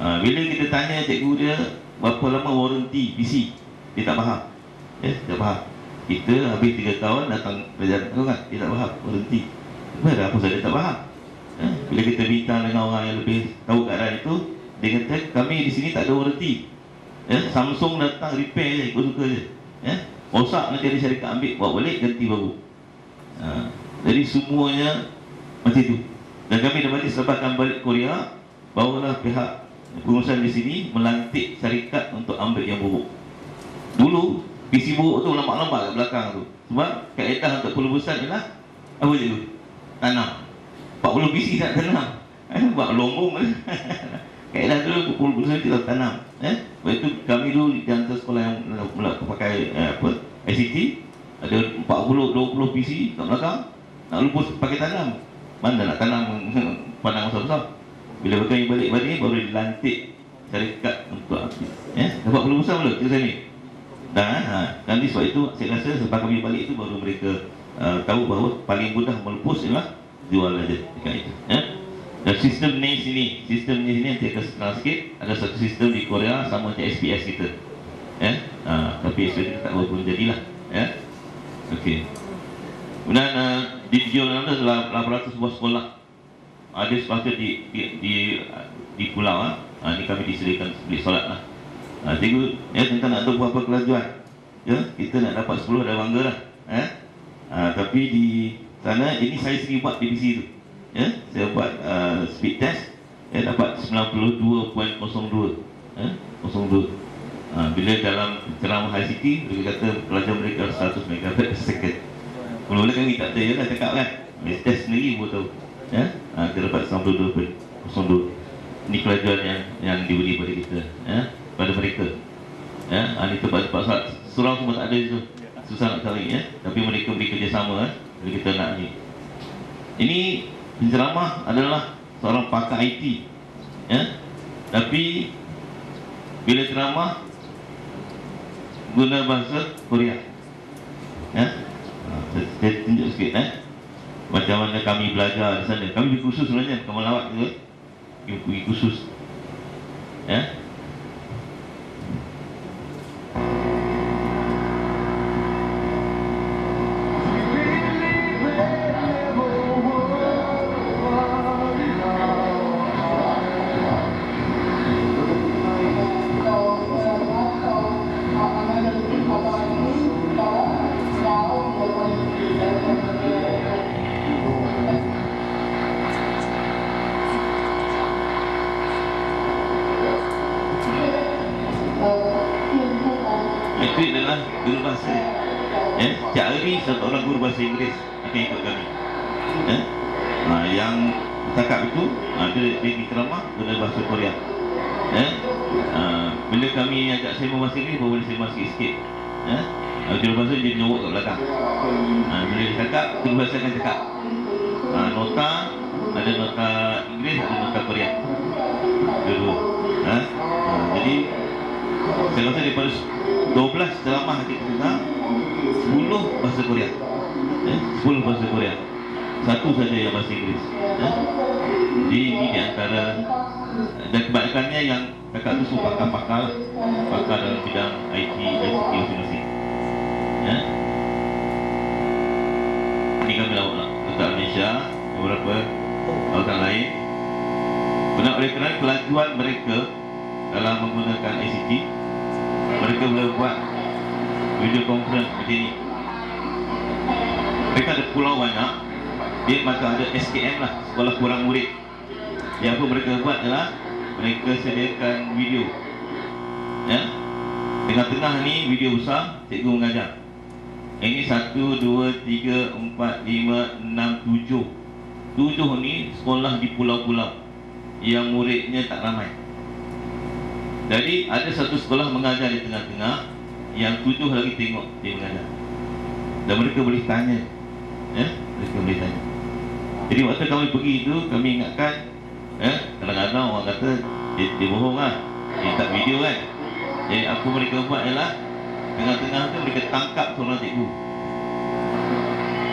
Bila kita tanya cikgu dia berapa lama waranti PC, dia tak faham. Tak faham. Kita habis 3 tahun datang kerajaan kan, dia tak faham waranti. Apa saja tak faham. Bila kita bincang dengan orang yang lebih tahu keadaan itu, dia kata kami di sini tak ada waranti. Samsung datang repair je, ikut suka je. Rosak nanti ada syarikat ambil, bawa balik, ganti baru. Jadi semuanya macam itu. Dan kami dah balik selepas balik Korea, barulah pihak pengurusan di sini melantik syarikat untuk ambil yang buruk. Dulu PC buruk tu lambat-lambat kat belakang tu. Sebab kaedah untuk pelulusan ialah apa je tu? Tanam. 40 PC tak tanam. Buat lombong. Kaedah dulu pelulusan kita tanam. Sebab itu kami dulu di antara sekolah yang pakai ICT, ada 40-20 PC kat belakang, nak lupus pakai tanam. Mana nak tanam padang besar-besar. Bila kami balik baru dilantik syarikat untuk api. Dapat belum besar belum cerita ni? Dan nanti sebab itu saya rasa sebab kami balik itu baru mereka tahu bahawa paling mudah melepus ialah jual aja dekat itu. Dan sistem ni sini nanti akan senang sikit. Ada satu sistem di Korea sama macam SPS kita. Tapi SPS kita tak berapa jadilah. Okey. Kemudian dijual ada 800 buah sekolah. Ada sepatutnya di pulau. Ini kami disediakan bilik solat lah. Cikgu, tentang nak tahu apa kelajuan. Kita nak dapat 10 dah bangga lah. Tapi di sana ini saya sendiri buat DPC tu. Saya buat speed test. Dapat 92.02. 02. Bila dalam ceramah ICT, mereka kata pelajar mereka 100 MB per second. Mula-mula kami tak ada, dah cakap kan. Test sendiri pun tahu. Kita dapat 92.02. Ini kelajuan yang diberi pada kita, pada mereka. Ini tempat-tempat surau semua tak ada itu. Susah nak cari, tapi mereka beri kerjasama. Jadi kita nak ni. Ini penceramah adalah seorang pakar IT. Tapi bila ceramah guna bahasa Korea. Saya tunjuk sikit macam mana kami belajar di sana. Kami pergi kursus sebenarnya, bukan melawat ke. Kami pergi kursus. Itu adalah guru bahasa. Cik Ari satu orang guru bahasa Inggeris akan ikut kami. Yang cakap itu dia di ceramah guna bahasa Korea. Bila kami ajak saya bahasa Inggeris, baru boleh saya sikit-sikit. Guru bahasa dia menyobok kat belakang. Bila dia cakap, guru bahasa akan cakap. Nota, ada nota Inggeris, ada nota Korea. Dua. Jadi saya rasa daripada 12 ceramah kita dengar, 10 bahasa Korea. 10 bahasa Korea. Satu saja yang bahasa Inggeris. Jadi ini di antara, dan kebanyakannya yang kakak tu semua pakar-pakar lah. Pakar dalam bidang IT, ICT masing-masing. Ini kami lawak Tentara Malaysia, beberapa lautan lain. Benar oleh kerana kelajuan mereka dalam menggunakan ICT, mereka boleh buat video conference seperti ini. Mereka ada pulau banyak. Dia macam ada SKM lah, sekolah kurang murid. Yang apa mereka buat adalah mereka sediakan video. Tengah-tengah ni video besar, cikgu mengajar. Ini 1, 2, 3, 4, 5, 6, 7. 7 ni sekolah di pulau-pulau yang muridnya tak ramai. Jadi ada satu sekolah mengajar di tengah-tengah, yang 7 lagi tengok dia mengajar. Dan mereka boleh tanya. Mereka boleh tanya. Jadi waktu kami pergi itu, kami ingatkan, kadang-kadang orang kata dia bohong lah, dia tak video kan. Jadi apa mereka buat ialah tengah-tengah tu mereka tangkap seorang cikgu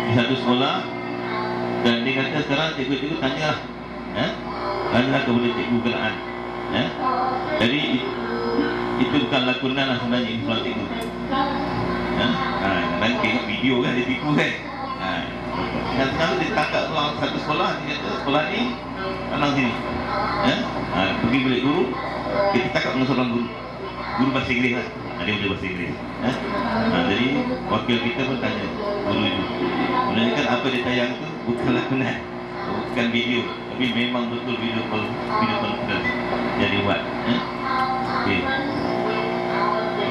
di satu sekolah. Dan dia kata sekarang cikgu-cikgu tanyalah, tanyalah kepada cikgu kenaan. Jadi itu bukan lakonan lah sebenarnya, ini soal cikgu. Dan tengok video kan, dia tipu kan. Dan sekarang dia tangkap satu sekolah, dia kata sekolah ni tanang sini. Pergi bilik guru, kita tangkap dengan seorang guru bahasa Inggeris lah. Dia boleh bahasa Inggeris. Jadi wakil kita pun tanya guru itu, menanyakan apa dia tayang tu bukan lakonan, bukan video, tapi memang betul video conference yang dibuat. Okay.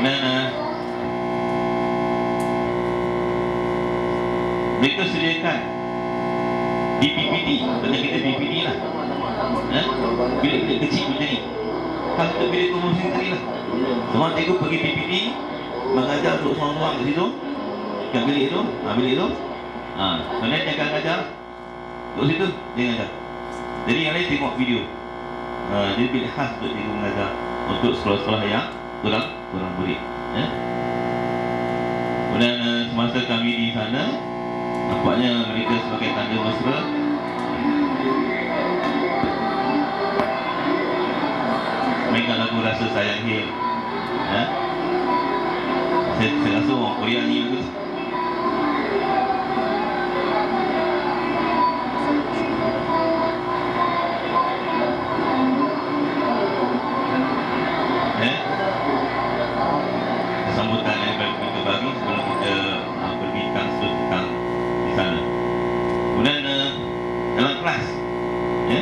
Dan mereka sediakan di PPD, macam kita PPD lah, bilik-bilik kecil macam ni. Kalau kita bilik komersi tadi lah, semua cikgu pergi PPD, mengajar untuk seorang-seorang kat situ, kat bilik tu, bilik tu. Kemudian dia akan ajar Duduk situ, dia mengajar. Jadi yang lain tengok video. Dia bilik khas untuk dia mengajar untuk sekolah-sekolah yang kurang murid. Ya. Kemudian semasa kami di sana, nampaknya mereka sebagai tanda mesra mainkan lagu Rasa Sayang Hill. Ya. Saya rasa orang Korea ni bagus. Sambutan yang kita bagi sebelum kita berbincang tentang di sana. Kemudian dalam kelas, ya,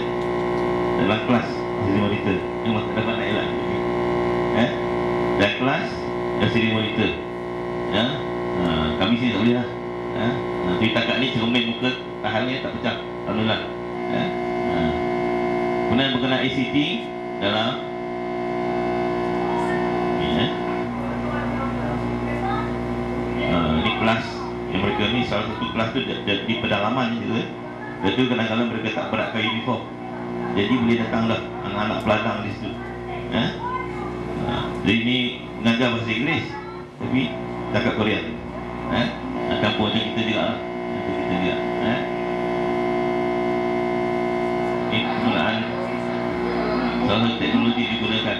dalam kelas siri monitor yang tak dapat nak elak, dalam kelas ada siri monitor, ya, kami sini tak boleh lah, ya, tapi takat ni cermin muka tahannya tak pecah, alhamdulillah, ya. Kemudian berkenaan ICT dalam ini kelas yang mereka ni, salah satu kelas tu di pedalaman gitu, dan tu kadang-kadang mereka tak beratkan uniform, jadi boleh datanglah anak-anak peladang di situ, jadi ini mengajar bahasa Inggeris tapi cakap Korea, campur macam kita juga lah, ini penggunaan salah satu teknologi digunakan.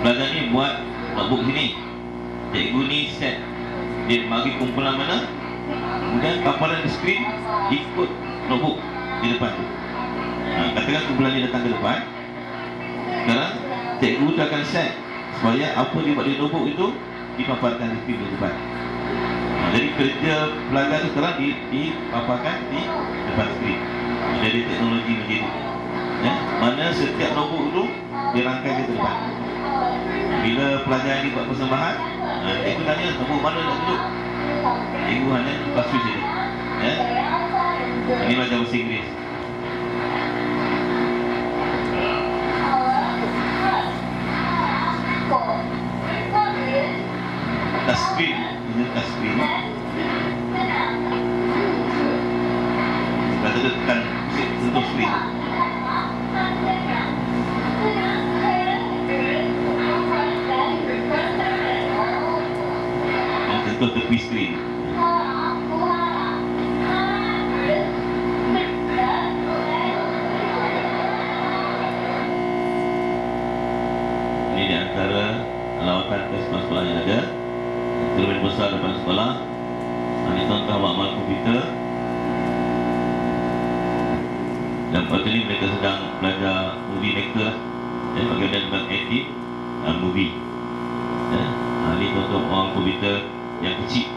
Pelajar ni buat notebook sini, cikgu ni set dia bagi kumpulan mana, kemudian paparan di skrin ikut notebook di depan tu. Katakan kumpulan ni datang ke depan, sekarang cikgu tu akan set supaya apa dia buat di notebook itu dipaparkan di skrin di depan. Jadi kerja pelajar tu sekarang dipaparkan di depan skrin. Jadi teknologi macam itu, mana setiap notebook tu dirangkai ke depan. Bila pelajar ni buat persembahan, cikgu tanya notebook mana nak tunjuk, cikgu hanya lepas switch saja. Ini belajar bahasa Inggeris. Touchscreen, ini touchscreen. Kita tekan sentuh screen. Sentuh tepi skrin. Ini di antara lawatan ke sekolah-sekolah yang ada. Cermin besar depan sekolah. Ini contoh amal komputer. Dan waktu ini mereka sedang belajar movie maker lah. Bagaimana dengan edit movie. Ini contoh amal komputer yang kecil,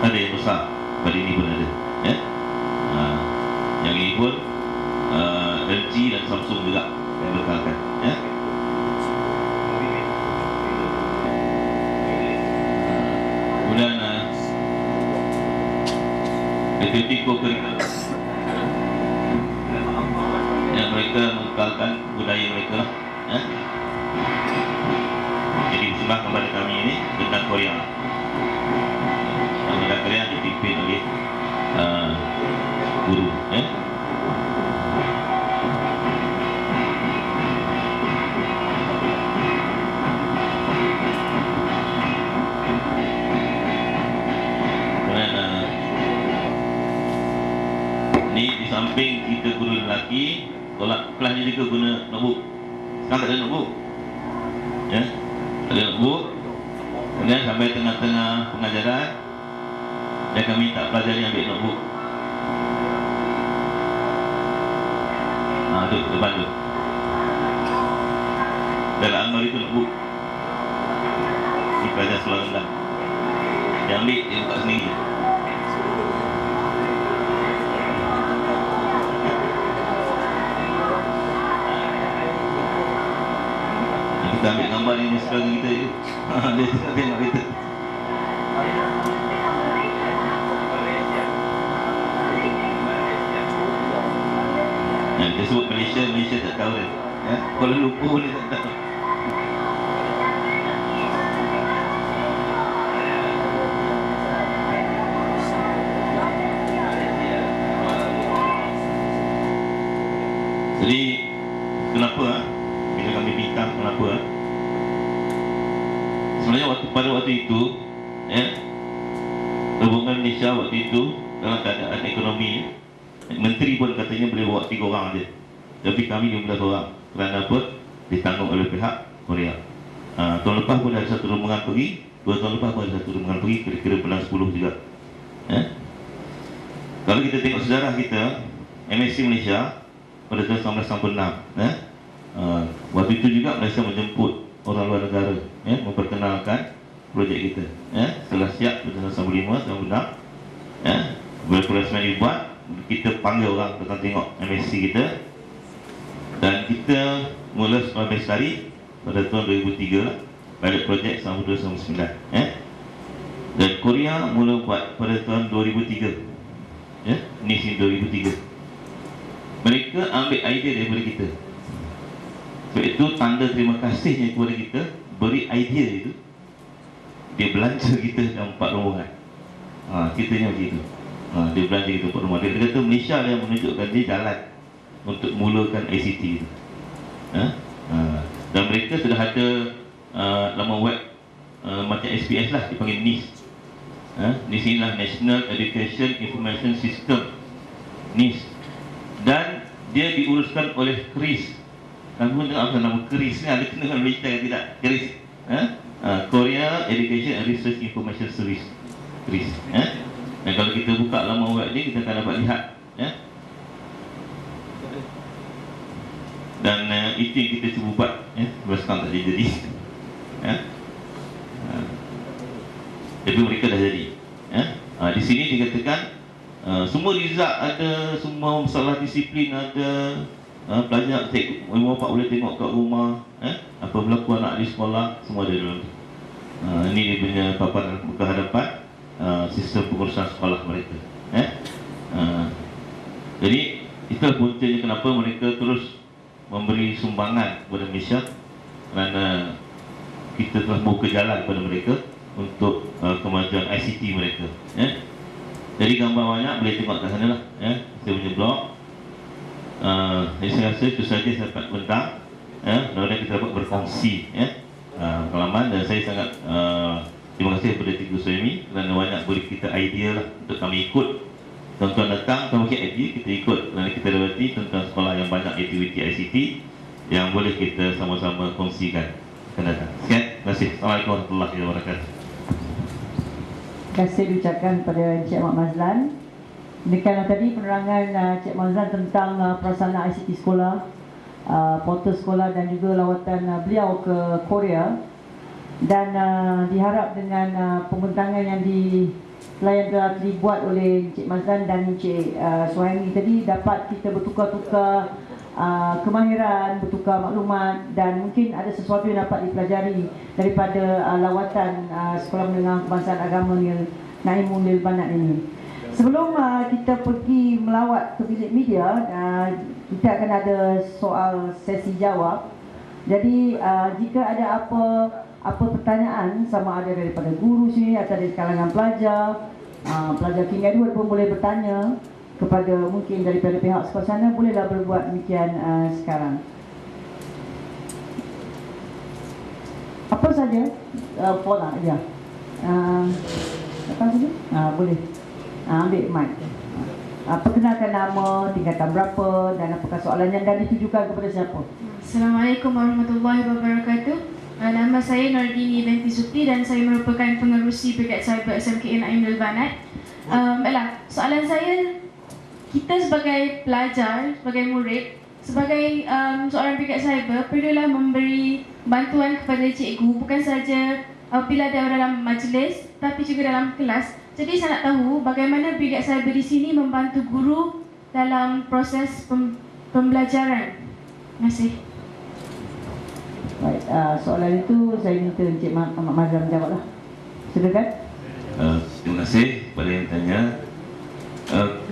ada yang besar, pada ini pun ada, yang ini pun LG dan Samsung juga yang bekalkan, kemudian aktiviti co-curricular yang mereka mengekalkan budaya mereka lah, jadi dipersembahkan kepada kami ini tentang Korea. Kalian dipimpin oleh guru, Ni di samping kita guru lelaki, tolak kelas ni juga guna notebook. Sekarang tak ada notebook, tak ada notebook. Kemudian sampai tengah-tengah pengajaran, dan kami minta pelajar yang ambil notebook. Tu depan tu. Dalam ambar itu notebook. Ini pelajar sekolah rendah. Yang ambil dia buka sendiri. Kita ambil gambar ini sekarang kita je. Dia tak tengok kita. Dia sebut Malaysia, Malaysia tak tahu dia, Kuala Lumpur ni tak tahu. Jadi kenapa bila kami bincang kenapa sebenarnya pada waktu itu Perhubungan Malaysia waktu itu dalam keadaan ekonomi, menteri pun katanya boleh bawa 3 orang aja, tapi kami 15 orang. Kerana apa? Ditanggung oleh pihak Korea. Tahun lepas pun ada 1 rombongan pergi, 2 tahun lepas pun ada 1 rombongan pergi, kira-kira bulan 10 juga. Kalau kita tengok sejarah kita, MSC Malaysia pada tahun 1996, waktu itu juga Malaysia menjemput orang luar negara, memperkenalkan projek kita. Setelah siap pada tahun 1995, tahun 96, bila pelaksana dibuat, kita panggil orang datang tengok MSC kita, dan kita mula sekolah bestari pada tahun 2003 lah, pilot projek sampai 2009. Dan Korea mula buat pada tahun 2003. Ni 2003. Mereka ambil idea daripada kita. Sebab itu tanda terima kasihnya kepada kita, beri idea itu, dia belanja kita dalam 4 rombongan. Ceritanya macam itu. Dia belanja kita 4 rombongan. Dia kata Malaysia yang menunjukkan dia jalan untuk mulakan ICT itu. Dan mereka sudah ada laman web macam SPS lah, dipanggil NIS. NIS inilah National Education Information System, NIS. Dan dia diuruskan oleh KRIS. Kamu pun dengar apa nama KRIS ni? Ada kena dengan Malaysia ke tidak? KRIS, Korea Education and Research Information Service, KRIS. Dan kalau kita buka laman web ni, kita akan dapat lihat. Dan itu yang kita cuba buat. Sekarang tak jadi. Tapi mereka dah jadi. Di sini dikatakan semua result ada, semua masalah disiplin ada. Pelajar ibu bapa boleh tengok kat rumah, apa berlaku anak di sekolah, semua ada dalam. Ini dia punya paparan muka hadapan sistem pengurusan sekolah mereka. Jadi itulah puncanya kenapa mereka terus memberi sumbangan kepada Malaysia, kerana kita telah buka jalan kepada mereka untuk kemajuan ICT mereka. Jadi gambar banyak boleh tengok kat sana lah. Saya punya blog. Jadi saya rasa itu saja saya dapat bentang. Mudah-mudahan kita dapat berkongsi pengalaman, dan saya sangat terima kasih kepada Cikgu Suhaimi kerana banyak beri kita idea lah untuk kami ikut. Tuan-tuan datang, tuan mungkin idea kita ikut, kerana kita dapati tentang sekolah yang banyak aktiviti ICT yang boleh kita sama-sama kongsikan akan datang. Sekian, terima kasih. Assalamualaikum warahmatullahi wabarakatuh. Terima kasih diucapkan kepada Encik Mak Mazlan. Demikianlah tadi penerangan Encik Mazlan tentang prasarana ICT sekolah, portal sekolah dan juga lawatan beliau ke Korea. Dan diharap dengan pembentangan yang telah dibuat oleh Encik Mazlan dan Encik Suhaimi tadi, dapat kita bertukar-tukar kemahiran, bertukar maklumat, dan mungkin ada sesuatu yang dapat dipelajari daripada lawatan Sekolah Menengah Kebangsaan Agama Naimun Lil Banat ini. Sebelum kita pergi melawat ke bilik media, kita akan ada soal sesi jawab. Jadi jika ada apa pertanyaan, sama ada daripada guru sini atau dari kalangan pelajar, pelajar King Edward pun boleh bertanya kepada mungkin daripada pihak sekolah sana, bolehlah berbuat demikian sekarang. Apa saja pola ya. Apa saja? Boleh. Ambil mic. Perkenalkan nama, tingkatan berapa, dan apakah soalannya, dan ditujukan kepada siapa? Assalamualaikum warahmatullahi wabarakatuh. Nama saya Nordini binti Supri dan saya merupakan pengerusi Brigade Cyber SMKN Naim Lil Banat. Soalan saya, kita sebagai pelajar, sebagai murid, sebagai seorang Brigade Cyber, perlulah memberi bantuan kepada cikgu, bukan sahaja apabila ada dalam majlis, tapi juga dalam kelas. Jadi saya nak tahu bagaimana Brigade Cyber di sini membantu guru dalam proses pembelajaran. Terima kasih. Baik, soalan itu saya minta Encik Mak Mazlan menjawablah. Silakan. Terima kasih kepada yang tanya.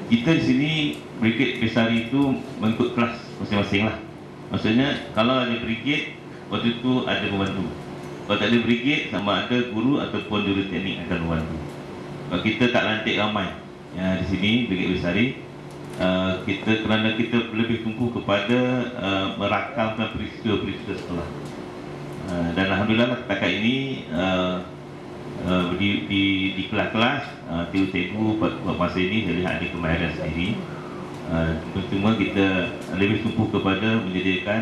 Kita di sini brigade bestari itu mengikut kelas masing-masing lah. Maksudnya kalau ada brigade, waktu itu ada pembantu. Kalau tak ada brigade, sama ada guru ataupun juruteknik akan membantu. Kalau kita tak lantik ramai di sini brigade bestari, kerana kita lebih tumpu kepada merakamkan peristiwa-peristiwa sekolah. Dan alhamdulillah setakat ini di kelas-kelas cikgu buat masa ini saya lihat ada kemahiran sendiri. Cuma kita lebih tumpu kepada menyediakan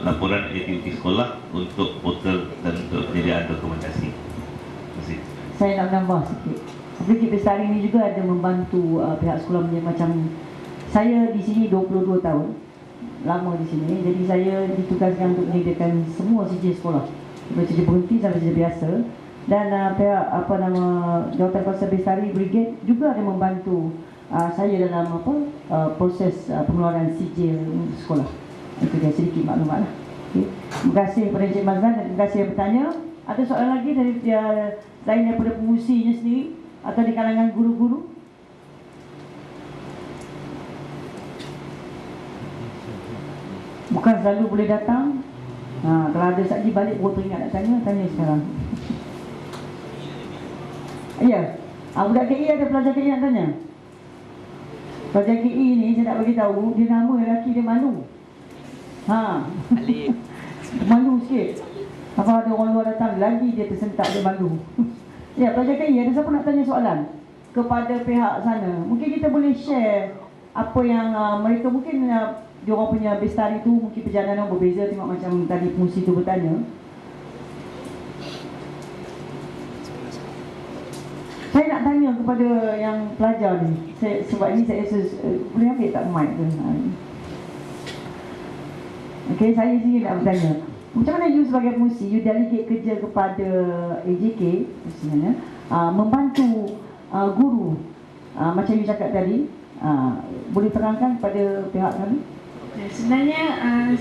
laporan aktiviti sekolah untuk portal dan untuk penyediaan dokumentasi. Terima kasih. Saya nak tambah sikit. Brigade Bestari ini juga ada membantu pihak sekolah macam saya di sini 22 tahun. Lama di sini. Jadi saya ditugaskan untuk menyediakan semua sijil sekolah. Dari sijil berhenti sampai sijil biasa. Dan pihak Jawatan Kuasa Bestari Brigade juga ada membantu saya dalam proses pengeluaran sijil sekolah. Itu dia sedikit maklumat lah. Okay. Terima kasih kepada Encik Mazlan dan terima kasih yang bertanya. Ada soalan lagi dari selain daripada pengurusinya sendiri atau di kalangan guru-guru? Bukan selalu boleh datang. Kalau ada saja balik baru teringat nak tanya sekarang. Ya, budak KI ada pelajar KI nak tanya. Pelajar KI ni saya nak bagi tahu dia nama lelaki dia malu. Malu sikit. Apa ada orang luar datang lagi dia tersentak dia malu. Ya, pelajar KI ada siapa nak tanya soalan kepada pihak sana? Mungkin kita boleh share apa yang mereka mungkin dia orang punya bestari tu mungkin perjalanan berbeza tengok macam tadi pengurusi tu bertanya. Saya nak tanya kepada yang pelajar ni. Sebab ni saya boleh ambil tak mic tu? Okey, saya sendiri nak bertanya. Macam mana you sebagai pengurusi, you delegate kerja kepada AJK sebenarnya, membantu guru macam you cakap tadi, boleh terangkan kepada pihak kami? Sebenarnya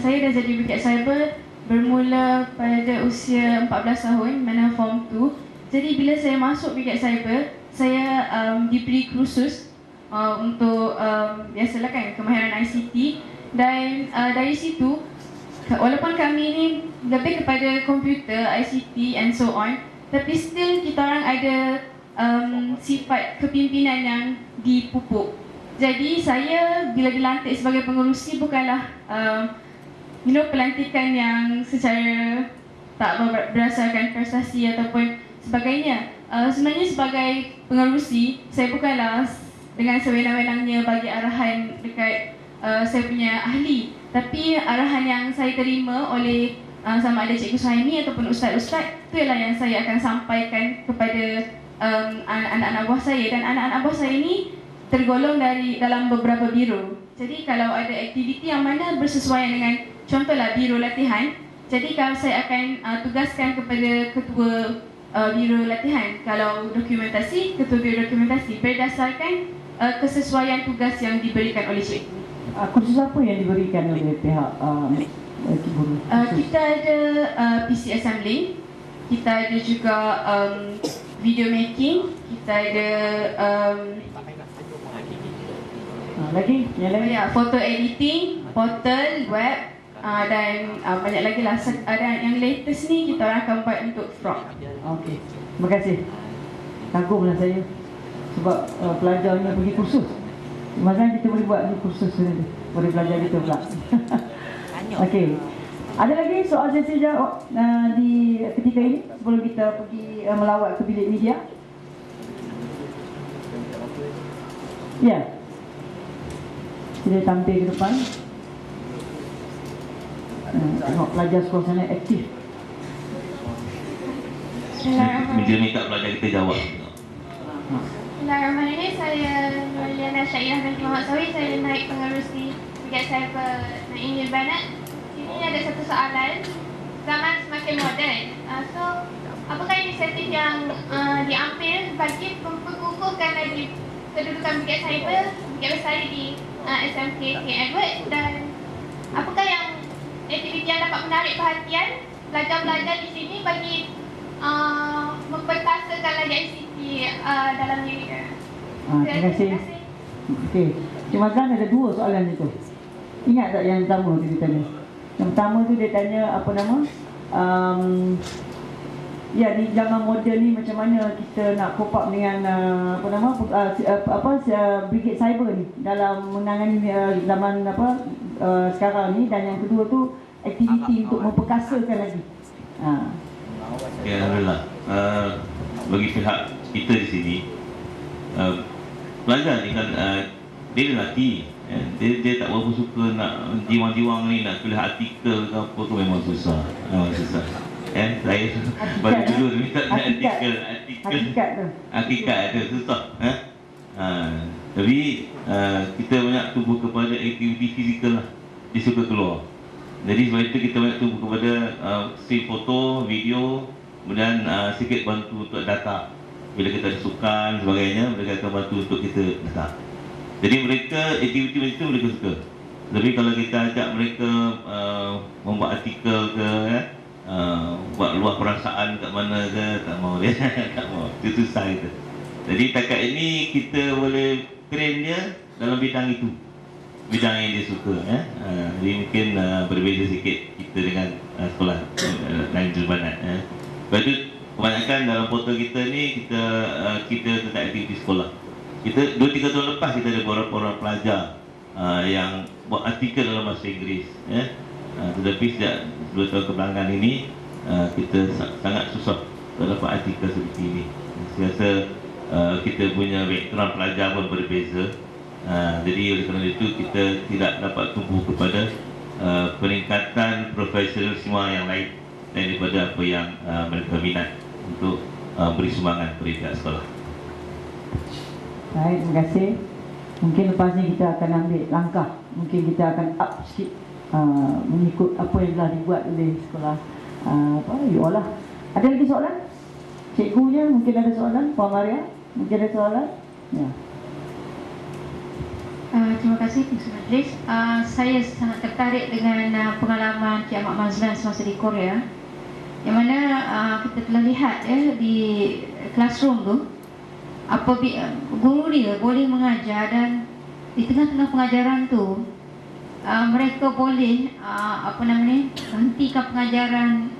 saya dah jadi Brigade Cyber bermula pada usia 14 tahun, mana Form 2. Jadi bila saya masuk Brigade Cyber, saya diberi kursus untuk biasalah kan kemahiran ICT, dan dari situ walaupun kami ni lebih kepada komputer, ICT and so on, tapi still kita orang ada sifat kepimpinan yang dipupuk. Jadi saya bila dilantik sebagai pengerusi bukanlah pelantikan yang secara tak berdasarkan prestasi ataupun sebagainya. Sebenarnya sebagai pengerusi, saya bukanlah dengan sewenang-wenangnya bagi arahan dekat saya punya ahli, tapi arahan yang saya terima oleh sama ada Cikgu Suhaimi ataupun ustaz-ustaz, itu ialah yang saya akan sampaikan kepada anak-anak buah saya. Dan anak-anak buah saya ini tergolong dalam beberapa biro. Jadi kalau ada aktiviti yang mana bersesuaian dengan contohlah biro latihan, jadi kalau saya akan tugaskan kepada ketua biro latihan. Kalau dokumentasi, ketua biro dokumentasi, berdasarkan kesesuaian tugas yang diberikan oleh cikgu. Kursus apa yang diberikan oleh pihak guru? Kita ada PC assembling, kita ada juga video making, kita ada lagi? Yang lain? ya, foto editing, portal, web, dan banyak lagi lah. Ada yang latest ni kita orang akan buat untuk fraud. Okey, terima kasih. Kagumlah saya sebab pelajarnya pergi kursus. Macam kita boleh buat ni kursus sebenarnya. Boleh belajar kita pula. Okey. Ada lagi soal sesi jawab di ketika ini sebelum kita pergi melawat ke bilik media? Ya. Kita tampil ke depan. Tengok pelajar sekolah sana aktif. Meja minta pelajar kita jawab. Bismillahirrahmanirrahim. Saya Nurliana Syailah binti Muhammad Sawi. Saya naik pengerusi Brigade Cyber Naim Banat. Ini ada satu soalan. Zaman semakin moden. So, apakah inisiatif yang diambil bagi memperkukuhkan lagi kedudukan Brigade Cyber, Brigade Bestari di SMK King Edward, dan apakah yang aktiviti yang dapat menarik perhatian pelajar-pelajar di sini bagi memperkasakan lagi ICT dalam diri mereka? Terima kasih. Okey. Cik Mazlan ada dua soalan itu. Ingat tak yang pertama tu dia tanya? Yang pertama tu dia tanya apa nama? Ya, di zaman moden ni macam mana kita nak cope up dengan brigade cyber ni dalam menangani zaman sekarang ni, dan yang kedua tu aktiviti untuk memperkasakan lagi. Ya, alhamdulillah. Bagi pihak kita di sini, pelajar ni kan dia lelaki, dia tak berapa suka nak jiwang-jiwang ni, nak tulis artikel ke apa tu memang susah. Saya baru dulu minta hakikat tu susah. Tapi kita banyak tumbuh kepada aktiviti fizikal lah, dia suka keluar. Jadi sebab itu kita banyak tumbuh kepada stream foto, video, kemudian sikit bantu untuk data. Bila kita ada sukan sebagainya, mereka akan bantu untuk kita data. Jadi mereka aktiviti macam itu mereka suka. Tapi kalau kita ajak mereka membuat artikel ke, buat luah perasaan kat mana ke, tak mau dia. Tak mau, itu susah kita. Jadi takat ini kita boleh train dia dalam bidang itu, bidang yang dia suka. Jadi mungkin berbeza sikit kita dengan sekolah lain di Banat. Sebab itu kebanyakan dalam portal kita ni, kita tetap aktiviti sekolah. Kita 2-3 tahun lepas kita ada beberapa orang pelajar yang buat artikel dalam bahasa Inggeris. Tetapi sejak 2 tahun kebelakangan ini kita sangat susah untuk dapat artikel seperti ini. Saya rasa kita punya background pelajar pun berbeza. Jadi oleh kerana itu kita tidak dapat tumbuh kepada peningkatan profesionalisme yang lain daripada apa yang mereka minat untuk beri sumbangan kepada pihak sekolah. Baik, terima kasih. Mungkin lepas ni kita akan ambil langkah, mungkin kita akan up sikit mengikut apa yang telah dibuat oleh sekolah lah. Ada lagi soalan? Cikgunya mungkin ada soalan? Puan Maria, mungkin ada soalan? Ya. Terima kasih Tuan Majlis. Saya sangat tertarik dengan pengalaman Cik Ahmad Mazlan semasa di Korea, yang mana kita telah lihat di classroom tu, guru dia boleh mengajar, dan di tengah-tengah pengajaran tu mereka boleh hentikan pengajaran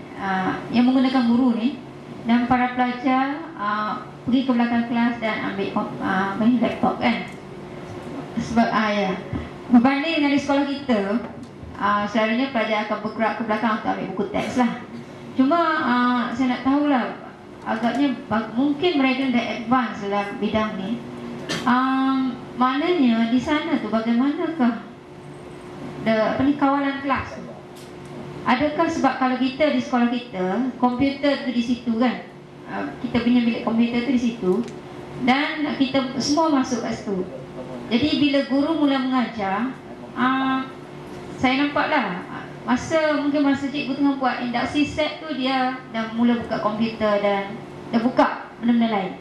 yang menggunakan guru ni, dan para pelajar pergi ke belakang kelas dan ambil laptop kan. Sebab berbanding dengan di sekolah kita, selalunya pelajar akan bergerak ke belakang untuk ambil buku teks lah. Cuma saya nak tahulah, agaknya mungkin mereka dah advance dalam bidang ni. Maknanya di sana tu bagaimanakah kawalan kelas tu? Adakah sebab kalau kita di sekolah kita, komputer tu di situ kan, kita punya bilik komputer tu di situ, dan kita semua masuk kat situ. Jadi bila guru mula mengajar, saya nampaklah mungkin masa cikgu tengah buat induksi set tu, dia dah mula buka komputer dan dah buka benda-benda lain.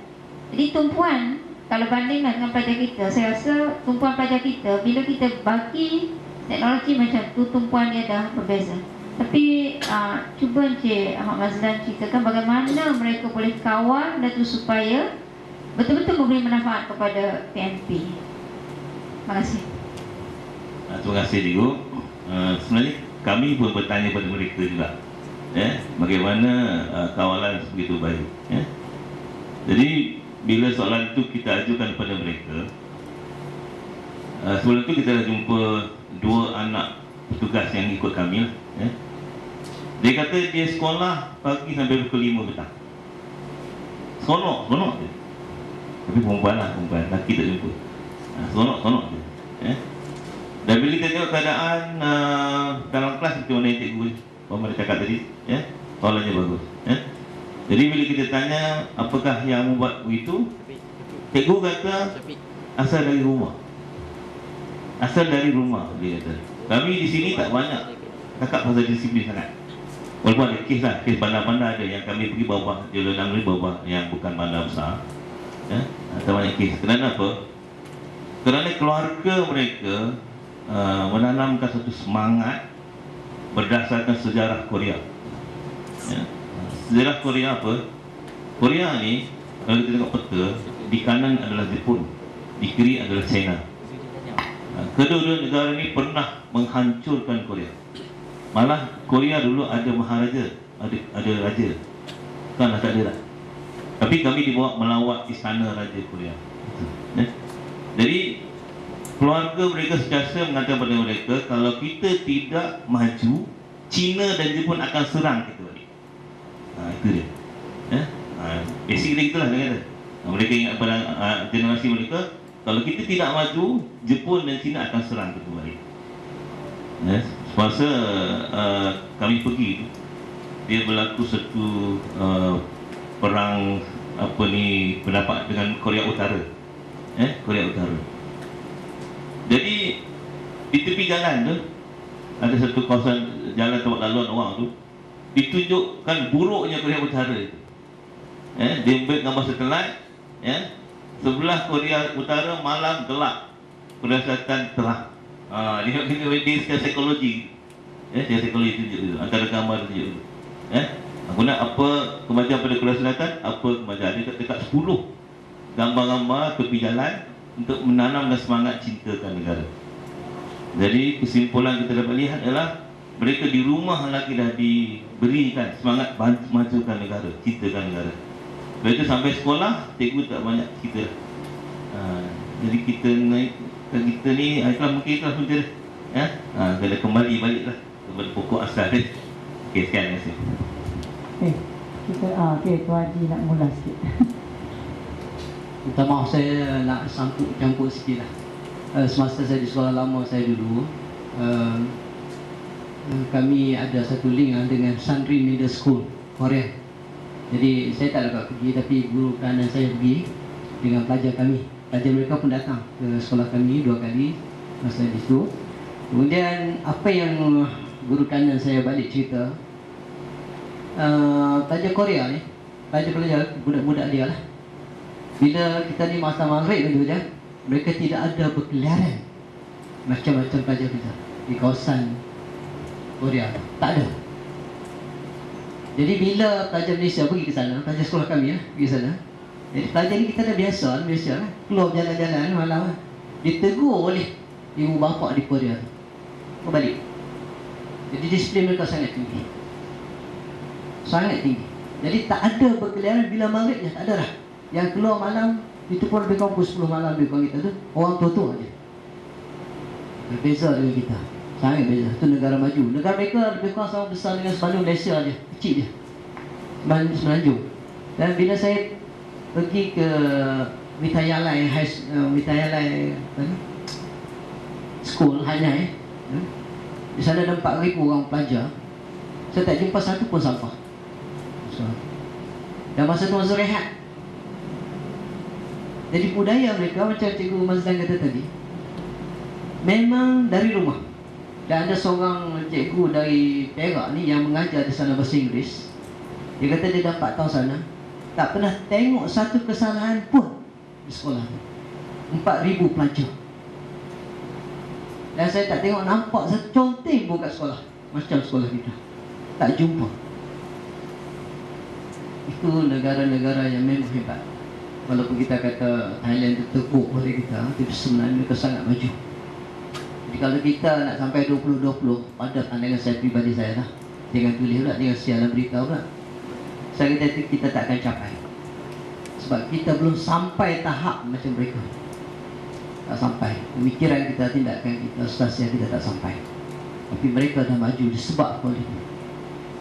Jadi tumpuan, kalau bandingkan dengan pelajar kita, saya rasa tumpuan pelajar kita, bila kita bagi teknologi macam tu, tumpuan dia dah berbeza. Tapi cuba Encik Ahmad Mazlan ceritakan bagaimana mereka boleh kawal dan tu supaya betul-betul memberi manfaat kepada PNP. Terima kasih. Terima kasih Cikgu. Sebenarnya kami pun bertanya kepada mereka juga, bagaimana kawalan begitu baik. Jadi bila soalan itu kita ajukan kepada mereka, sebelum itu kita dah jumpa 2 anak petugas yang ikut kami lah. Dia kata dia sekolah pagi sampai pukul 5 petang. Seronok je. Tapi perempuan lah, lelaki tak jumpa. Seronok je. Dan bila kita tengok keadaan dalam kelas macam mana yang cikgu Muhammad cakap tadi, soalannya bagus. Jadi bila kita tanya apakah yang membuat begitu, cikgu kata asal dari rumah. Dia kata. Kami di sini tak banyak cakap pasal disiplin sangat. Walaupun ada kes lah, kes bandar-bandar ada yang kami pergi bawah, jalan namanya bawah yang bukan bandar besar. Tak banyak kes. Kerana apa? Kerana keluarga mereka menanamkan satu semangat berdasarkan sejarah Korea. Sejarah Korea apa? Korea ni, kalau kita tengok peta, di kanan adalah Jepun, di kiri adalah China. Kedua-dua negara ni pernah menghancurkan Korea. Malah Korea dulu ada maharaja, ada raja. Kan tak ada lah. Tapi kami dibawa melawat istana Raja Korea. Jadi keluarga mereka sentiasa mengatakan kepada mereka, kalau kita tidak maju, China dan Jepun akan serang kita balik. Itu dia. Basically itulah dia kata. Mereka ingat pada generasi mereka, kalau kita tidak maju, Jepun dan China akan serang kita balik. Semasa kami pergi, dia berlaku satu perang pendapat dengan Korea Utara. Korea Utara. Jadi di tepi jalan tu ada satu kawasan jalan tempat laluan orang tu, ditunjukkan buruknya Korea Utara itu. Dia ambil gambar satelit, sebelah Korea Utara malam gelap, Korea Selatan terang. Dia secara psikologi, secara psikologi tunjuk antara gambar tunjuk. Guna apa kemajuan pada Korea Selatan, apa kemajuan dia dekat 10 gambar-gambar tepi jalan untuk menanamkan semangat cintakan negara. Jadi kesimpulan kita dapat lihat adalah mereka di rumah lagi dah diberikan semangat majukan negara, cintakan negara. Mereka sampai sekolah, cikgu tak banyak cerita. Jadi kita ni ikhlas mungkin ikhlas pun dia. Kena kembali baliklah kepada pokok asal dia. Okey, sekian, terima kasih. Okey, Tuan Haji nak mula sikit. Minta maaf, saya nak campur sikit lah. Semasa saya di sekolah lama saya dulu, kami ada satu link dengan Sunrin Middle School, Korea. Jadi saya tak dapat pergi, tapi guru kanan saya pergi dengan pelajar kami. Pelajar mereka pun datang ke sekolah kami 2 kali masa di situ. Kemudian apa yang guru kanan saya balik cerita, pelajar Korea ni, pelajar budak-budak dia lah, bila kita ni masa maghrib tu je, mereka tidak ada berkeliaran macam-macam pelajar kita di kawasan Korea, tak ada. Jadi bila pelajar Malaysia pergi ke sana, pelajar sekolah kami pergi sana, jadi pelajar ni kita dah biasa lah, keluar jalan-jalan malam, ditegur oleh ibu bapa di Korea tu, balik. Jadi disiplin mereka sangat tinggi, sangat tinggi. Jadi tak ada berkeliaran bila maghrib je, tak ada lah. Yang keluar malam, itu pun lebih kurang 10 malam lebih kurang kita tu, orang tua-tua je. Berbeza dengan kita, sangat beza. Itu negara maju. Negara mereka lebih kurang sama besar dengan Semenanjung Malaysia je, kecil je, Semenanjung. Dan bila saya pergi ke Mitayalai School, Hanyai, di sana ada 4,000 orang pelajar. Saya tak jumpa satu pun sampah. Dan masa tu masa rehat. Jadi budaya mereka macam Cikgu Mazlan kata tadi, memang dari rumah. Dan ada seorang cikgu dari Perak ni yang mengajar di sana bahasa Inggeris. Dia kata dia dah 4 tahun sana, tak pernah tengok satu kesalahan pun di sekolah. 4,000 pelajar. Dan saya tak tengok nampak satu conteng pun kat sekolah macam sekolah kita. Tak jumpa. Itu negara-negara yang memang hebat. Walaupun kita kata Thailand itu teruk oleh kita, tapi sebenarnya mereka sangat maju. Jadi kalau kita nak sampai 2020, pada pandangan saya pribadi saya lah, jangan tulis pula, jangan siaran berita pula, saya kata kita tak akan capai. Sebab kita belum sampai tahap macam mereka. Tak sampai. Pemikiran kita, tindakan kita, stasiun kita tak sampai. Tapi mereka dah maju disebab oleh itu.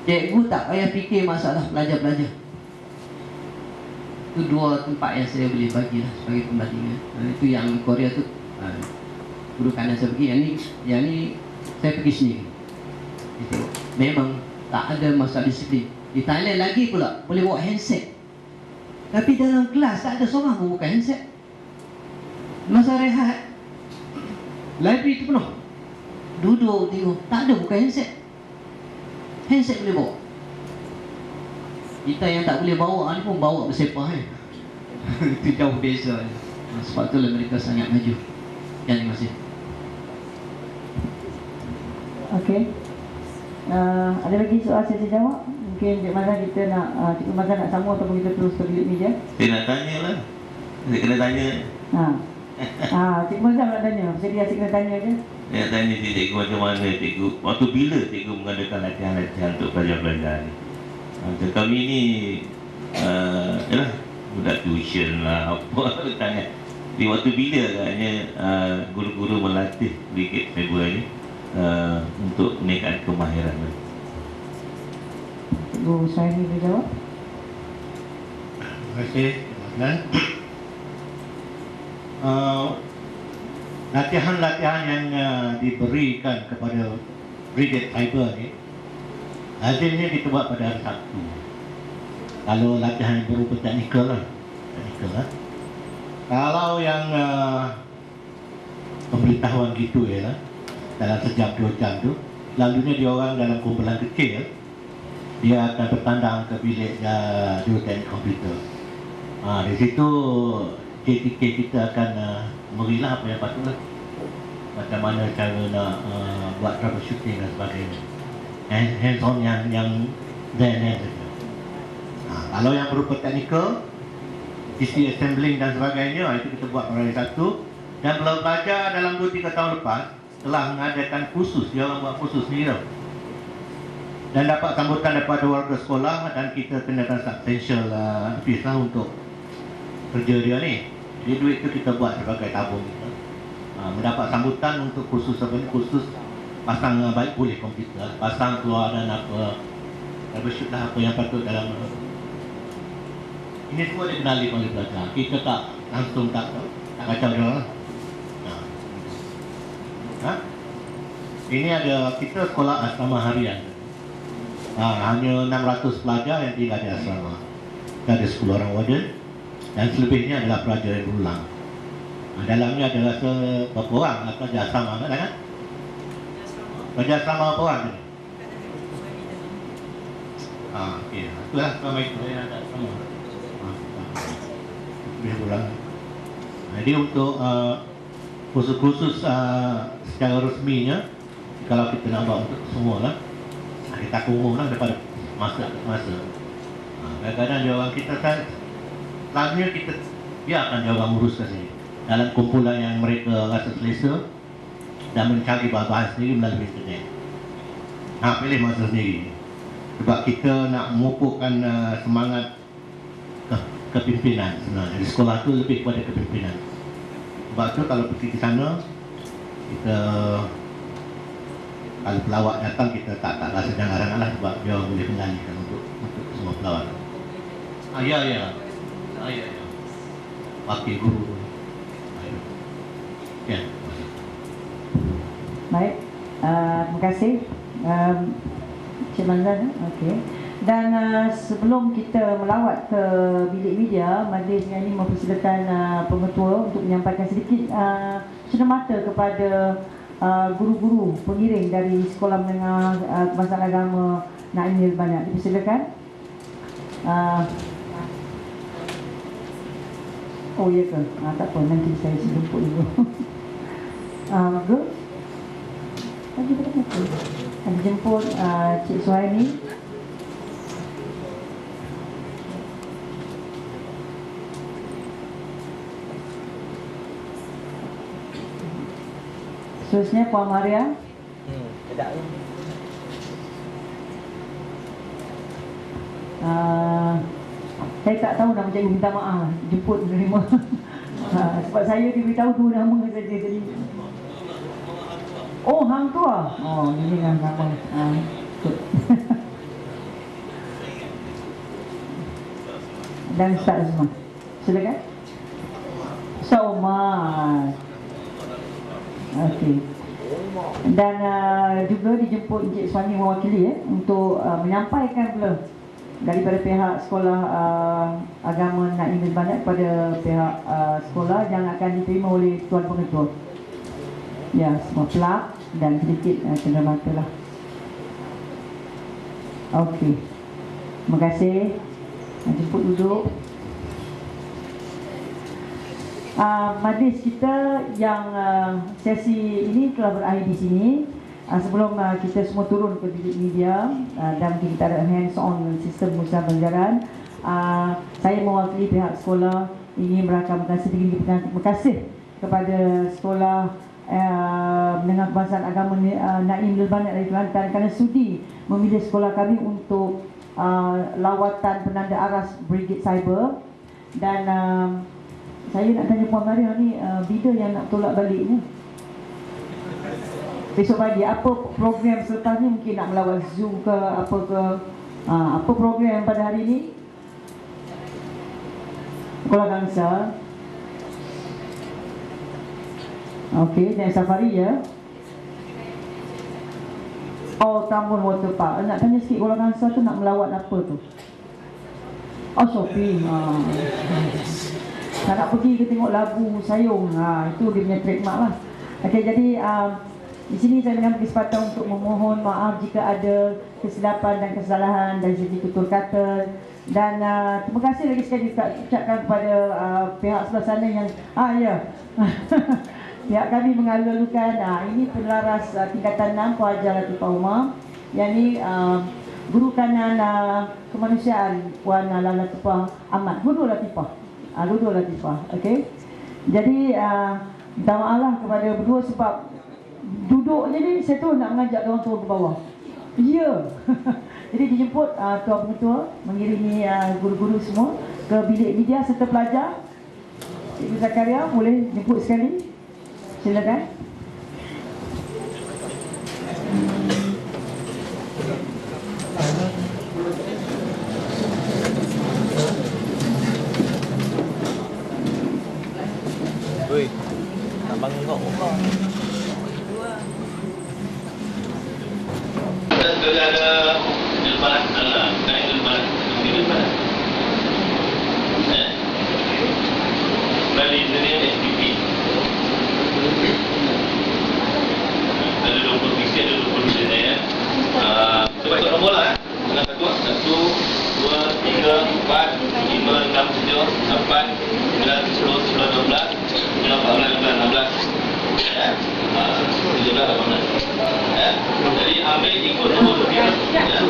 Cikgu tak payah fikir masalah pelajar-pelajar. Itu 2 tempat yang saya boleh bagilah sebagai pembandingan. Itu yang Korea tu, guru kanan saya pergi. Yang ni saya pergi sendiri. Itu memang tak ada masalah disiplin. Di Thailand lagi pula boleh bawa handset, tapi dalam kelas tak ada seorang pun buka handset. Masa rehat, library tu penuh, duduk tengok, tak ada buka handset. Handset boleh bawa. Kita yang tak boleh bawa ni pun bawa bersepah Itu jauh beza. Sebab itulah mereka sangat maju. Terima kasih. Okey. Ada lagi soal saya jawab? Mungkin Cik Mazlan kita nak Cikgu Mazlan nak sambung ataupun kita terus ke bilik meja? Saya nak tanya lah. Saya kena tanya. Cikgu Mazlan nak tanya. Jadi asyik kena tanya je. Saya nak tanya cikgu macam mana cikgu, waktu bila cikgu mengadakan latihan-latihan untuk pelajar-pelajar ni? Macam kami ni Yalah, budak tuition lah apa tanya. Di waktu bila agaknya guru-guru melatih brigade cyber ni untuk meningkatkan kemahiran? Bu Syahini boleh jawab? Terima kasih, Tuan. Latihan-latihan yang diberikan kepada brigade cyber ni hasilnya kita buat pada hari Sabtu. Kalau latihan yang berupa teknikal lah. Kalau yang pemberitahuan gitu ya lah, dalam sejam 2 jam tu, lalunya dia orang dalam kumpulan kecil, dia akan bertandang ke bilik juruteknik komputer. Di situ JTK kita akan merilah apa yang patutlah, macam mana cara nak buat troubleshooting dan sebagainya, hands on yang then saja. Kalau yang berupa teknikal, PC assembling dan sebagainya, itu kita buat pada hari Sabtu. Dan Pulau Pelajar dalam 2-3 tahun lepas telah mengadakan kursus, dia orang buat kursus ni tau, dan dapat sambutan daripada warga sekolah, dan kita kenakan substantial fees lah untuk kerja dia ni. Jadi duit tu kita buat sebagai tabung kita. Mendapat sambutan untuk kursus apa ni, kursus pasang baik pulih komputer, pasang keluar dan apa, troubleshoot lah apa yang patut dalam. Ini semua dikenali oleh pelajar. Kita tak langsung tak kacau dia orang. Ini ada kita sekolah asrama harian. Hanya 600 pelajar yang tinggal di asrama. Ada 10 orang warden dan selebihnya adalah pelajar yang berulang. Dalamnya adalah berapa orang pelajar asrama kan? Pelajar asrama berapa orang ni? Okey. Itulah selama itu yang ada asrama. Lebih kurang. Jadi untuk kursus-kursus secara resminya, kalau kita nak buat untuk semua lah, kita akan umum lah daripada masa ke masa. Kadang-kadang dia orang kita kan, lalunya kita biarkan dia orang uruskan sendiri dalam kumpulan yang mereka rasa selesa dan mencari bahan-bahan sendiri melalui internet. Pilih masa sendiri. Sebab kita nak memupukkan semangat kepimpinan sebenarnya. Di sekolah tu lebih kepada kepimpinan. Sebab tu kalau pergi ke sana, kita kalau pelawak datang kita tak rasa jangan lah, sebab dia boleh kendalikan untuk semua pelawak. Ya. Wakil guru. Ya. Baik, terima kasih Cik Manzan. Okey. Dan sebelum kita melawat ke bilik media, majlis ini mempersilakan pengetua untuk menyampaikan sedikit cenderamata kepada guru-guru pengiring dari Sekolah Menengah Kebangsaan Agama Naim Banat. Dipersilakan. Oh ya ke? Tak apa, nanti saya jemput dulu. Good. Lagi berapa? Ada jemput Cik Suhaini. Seterusnya Puan Maria. Saya tak tahu nama cikgu, minta maaf. Jemput menerima. Sebab saya diberitahu 2 nama saja tadi. Oh, Hang Tua. Oh, ini kan nama. Dan Ustaz semua. Silakan. So much. Okey. Dan juga dijemput Encik Suhani mewakili untuk menyampaikan pula daripada pihak Sekolah Agama Naim Banat kepada pihak sekolah yang akan diterima oleh Tuan Pengetua. Ya, semua plak dan sedikit cenderamata lah. Okey. Terima kasih. Jemput duduk. Majlis kita yang sesi ini telah berakhir di sini. Sebelum kita semua turun ke bilik media dan kita ada hands-on sistem usaha pelajaran, saya mewakili pihak sekolah ingin merakamkan sedikit terima kasih kepada Sekolah Menengah Kebangsaan Agama Naim Banat dari Kelantan kerana sudi memilih sekolah kami untuk lawatan penanda aras Brigade Cyber. Dan saya nak tanya Puan Maria ni, bila yang nak tolak balik ni? Besok pagi, apa program selepas ni? Mungkin nak melawat Zoom ke apa ke? Apa program pada hari ni? Sekolah Gangsa. Okey, dan safari ya. Oh, Tambun Water Park. Nak tanya sikit, Kuala Gangsa tu nak melawat apa tu? Oh, shopping. Tak nak pergi ke tengok labu sayung. Itu dia punya trademark lah. Okey, jadi di sini saya mengambil kesempatan untuk memohon maaf jika ada kesilapan dan kesalahan dari segi tutur kata. Dan terima kasih lagi sekali ucapkan kepada pihak sebelah sana yang pihak kami mengalu-alukan. Ini penlaras tingkatan 6 Puan Haji Latifah Umar. Yang ni Guru Kanan Kemanusiaan Puan Latifah Ahmad. Guru Latifah. Okey. Jadi minta maaf lah kepada berdua sebab duduk je ni saya tu nak mengajak orang turun ke bawah. Ya. Jadi dijemput Tuan Pengetua mengiringi guru-guru semua ke bilik media serta pelajar. Ibu Zakaria boleh jemput sekali. Silakan. Oi, abang kau. Sudah ada ilmuwan, bukan ilmuwan, ilmuwan. Bali ini SPP. Ada 20 visi, ada 20 visi ya. Coba ikut nombor lah. Dengan satu, 1, 2, 3, 4, 5, 6, 7, 8, 9, 10, 11, 12, 14, 15, 16. Ya. 17, 18. Ya. Jadi ambil ikut nombor 3. Ya.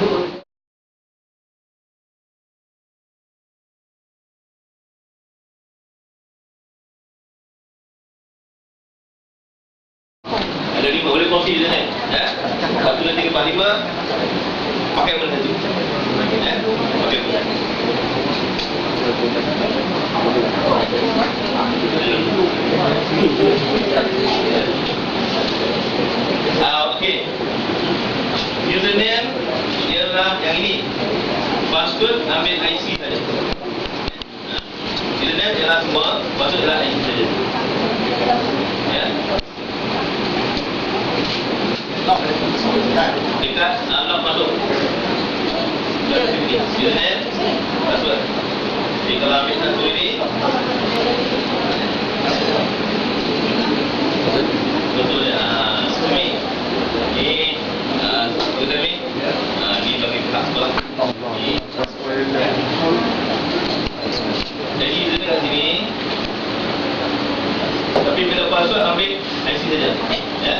Ada 5, boleh kongsi di sini. Ya. 1, 2, 3, 4, 5. Pakai benda tu. Ya. Pakai benda. Okey. Username ialah yang ini. Password ambil IC saja. Username ialah semua, password ialah IC saja. Ya. Dekat lock masuk. Username, password. Jadi kalau ambil satu ini, betul ya. Ini, betul ni. Ini bagi pihak sekolah. Jadi dia dekat sini. Tapi bila password ambil IC saja. Ya.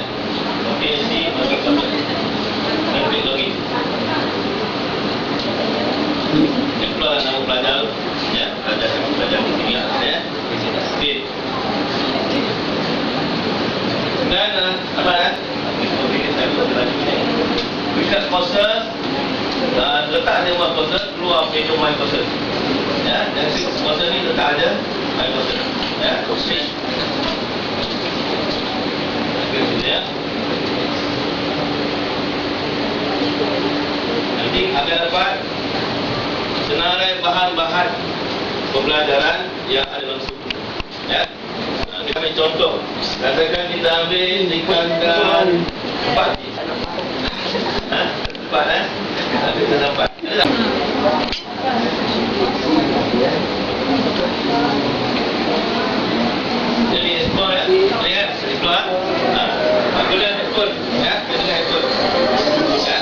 Okey, IC masuk password. Dan klik login. Yang keluar nama pelajar. Ya, pelajar di sini lah. Ya. Okey. Dan apa ya? Quick sponsor, letak ada my sponsor, keluar menu my sponsor. Ya, dan sponsor ni letak ada my sponsor. Ya, switch. Ya. Nanti akan dapat senarai bahan-bahan pembelajaran yang ada dalam suku. Ya. Kita ambil contoh. Katakan kita ambil tingkatan 4. 4 kita dapat. Jadi ekspor ya. Lihat ekspor. Aku lihat ekspor ya. Kita lihat ekspor. Ya.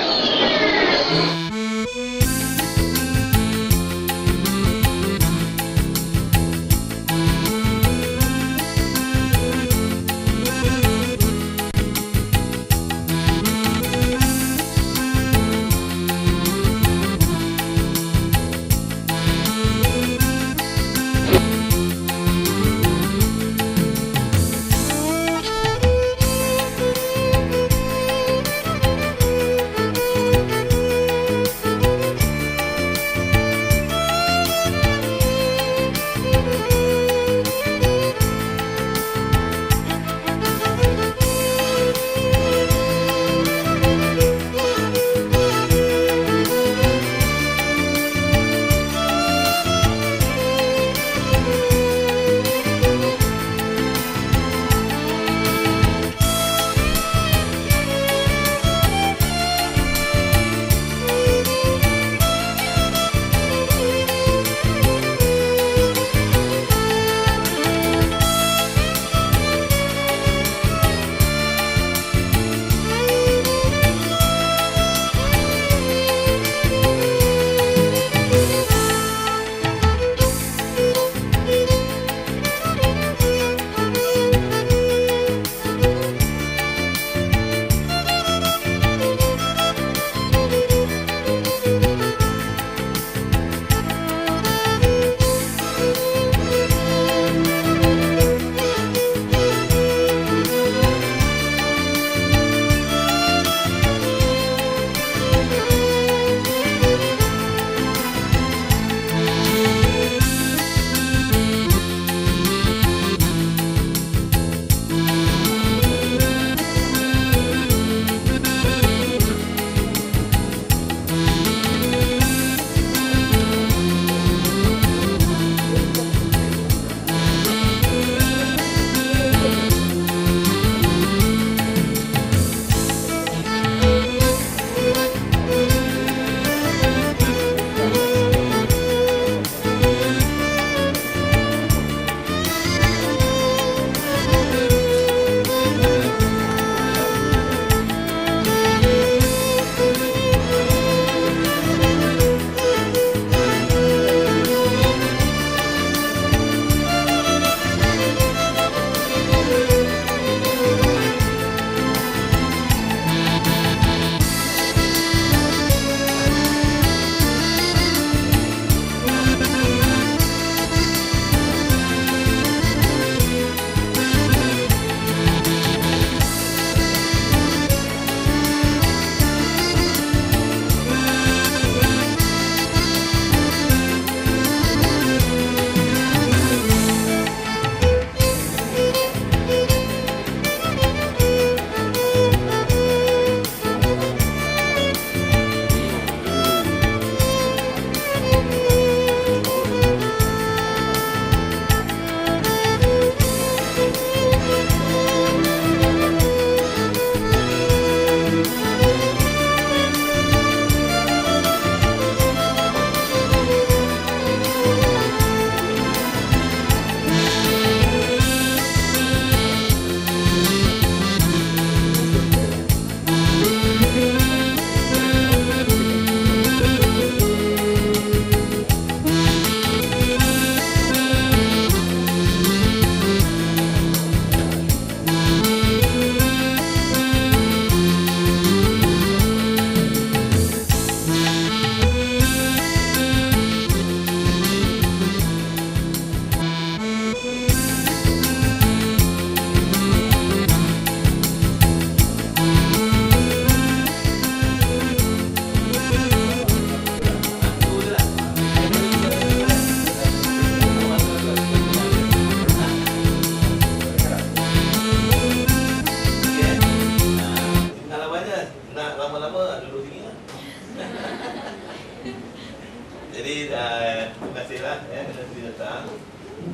ya, kena sendiri datang.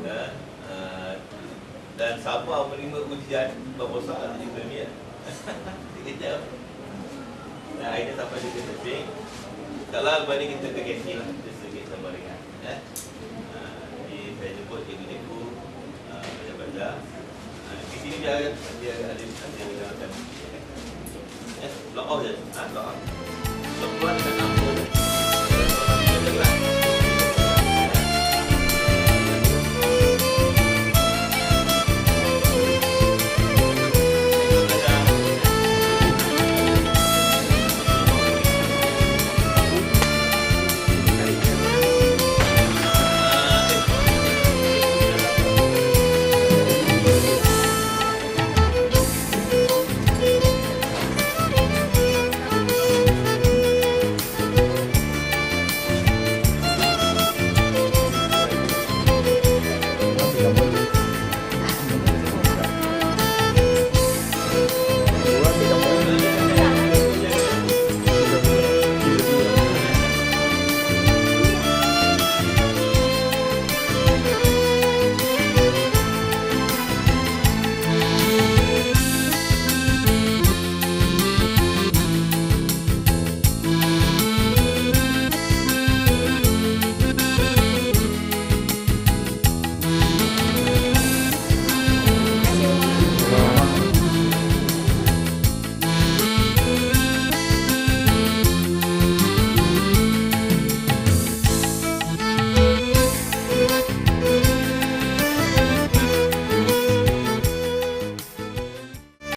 Ya, dan sabar menerima ujian berbosan juga ni ya. Sekejap. Nah, akhirnya sampai di setting. Kalau lepas ni kita ke kantin lah, kita sedikit sama ringan. Ya. Jadi saya jemput cikgu-cikgu baca-baca. Di sini dia ada menjalankan. Ya, block off je. Block off. Block keluar dengan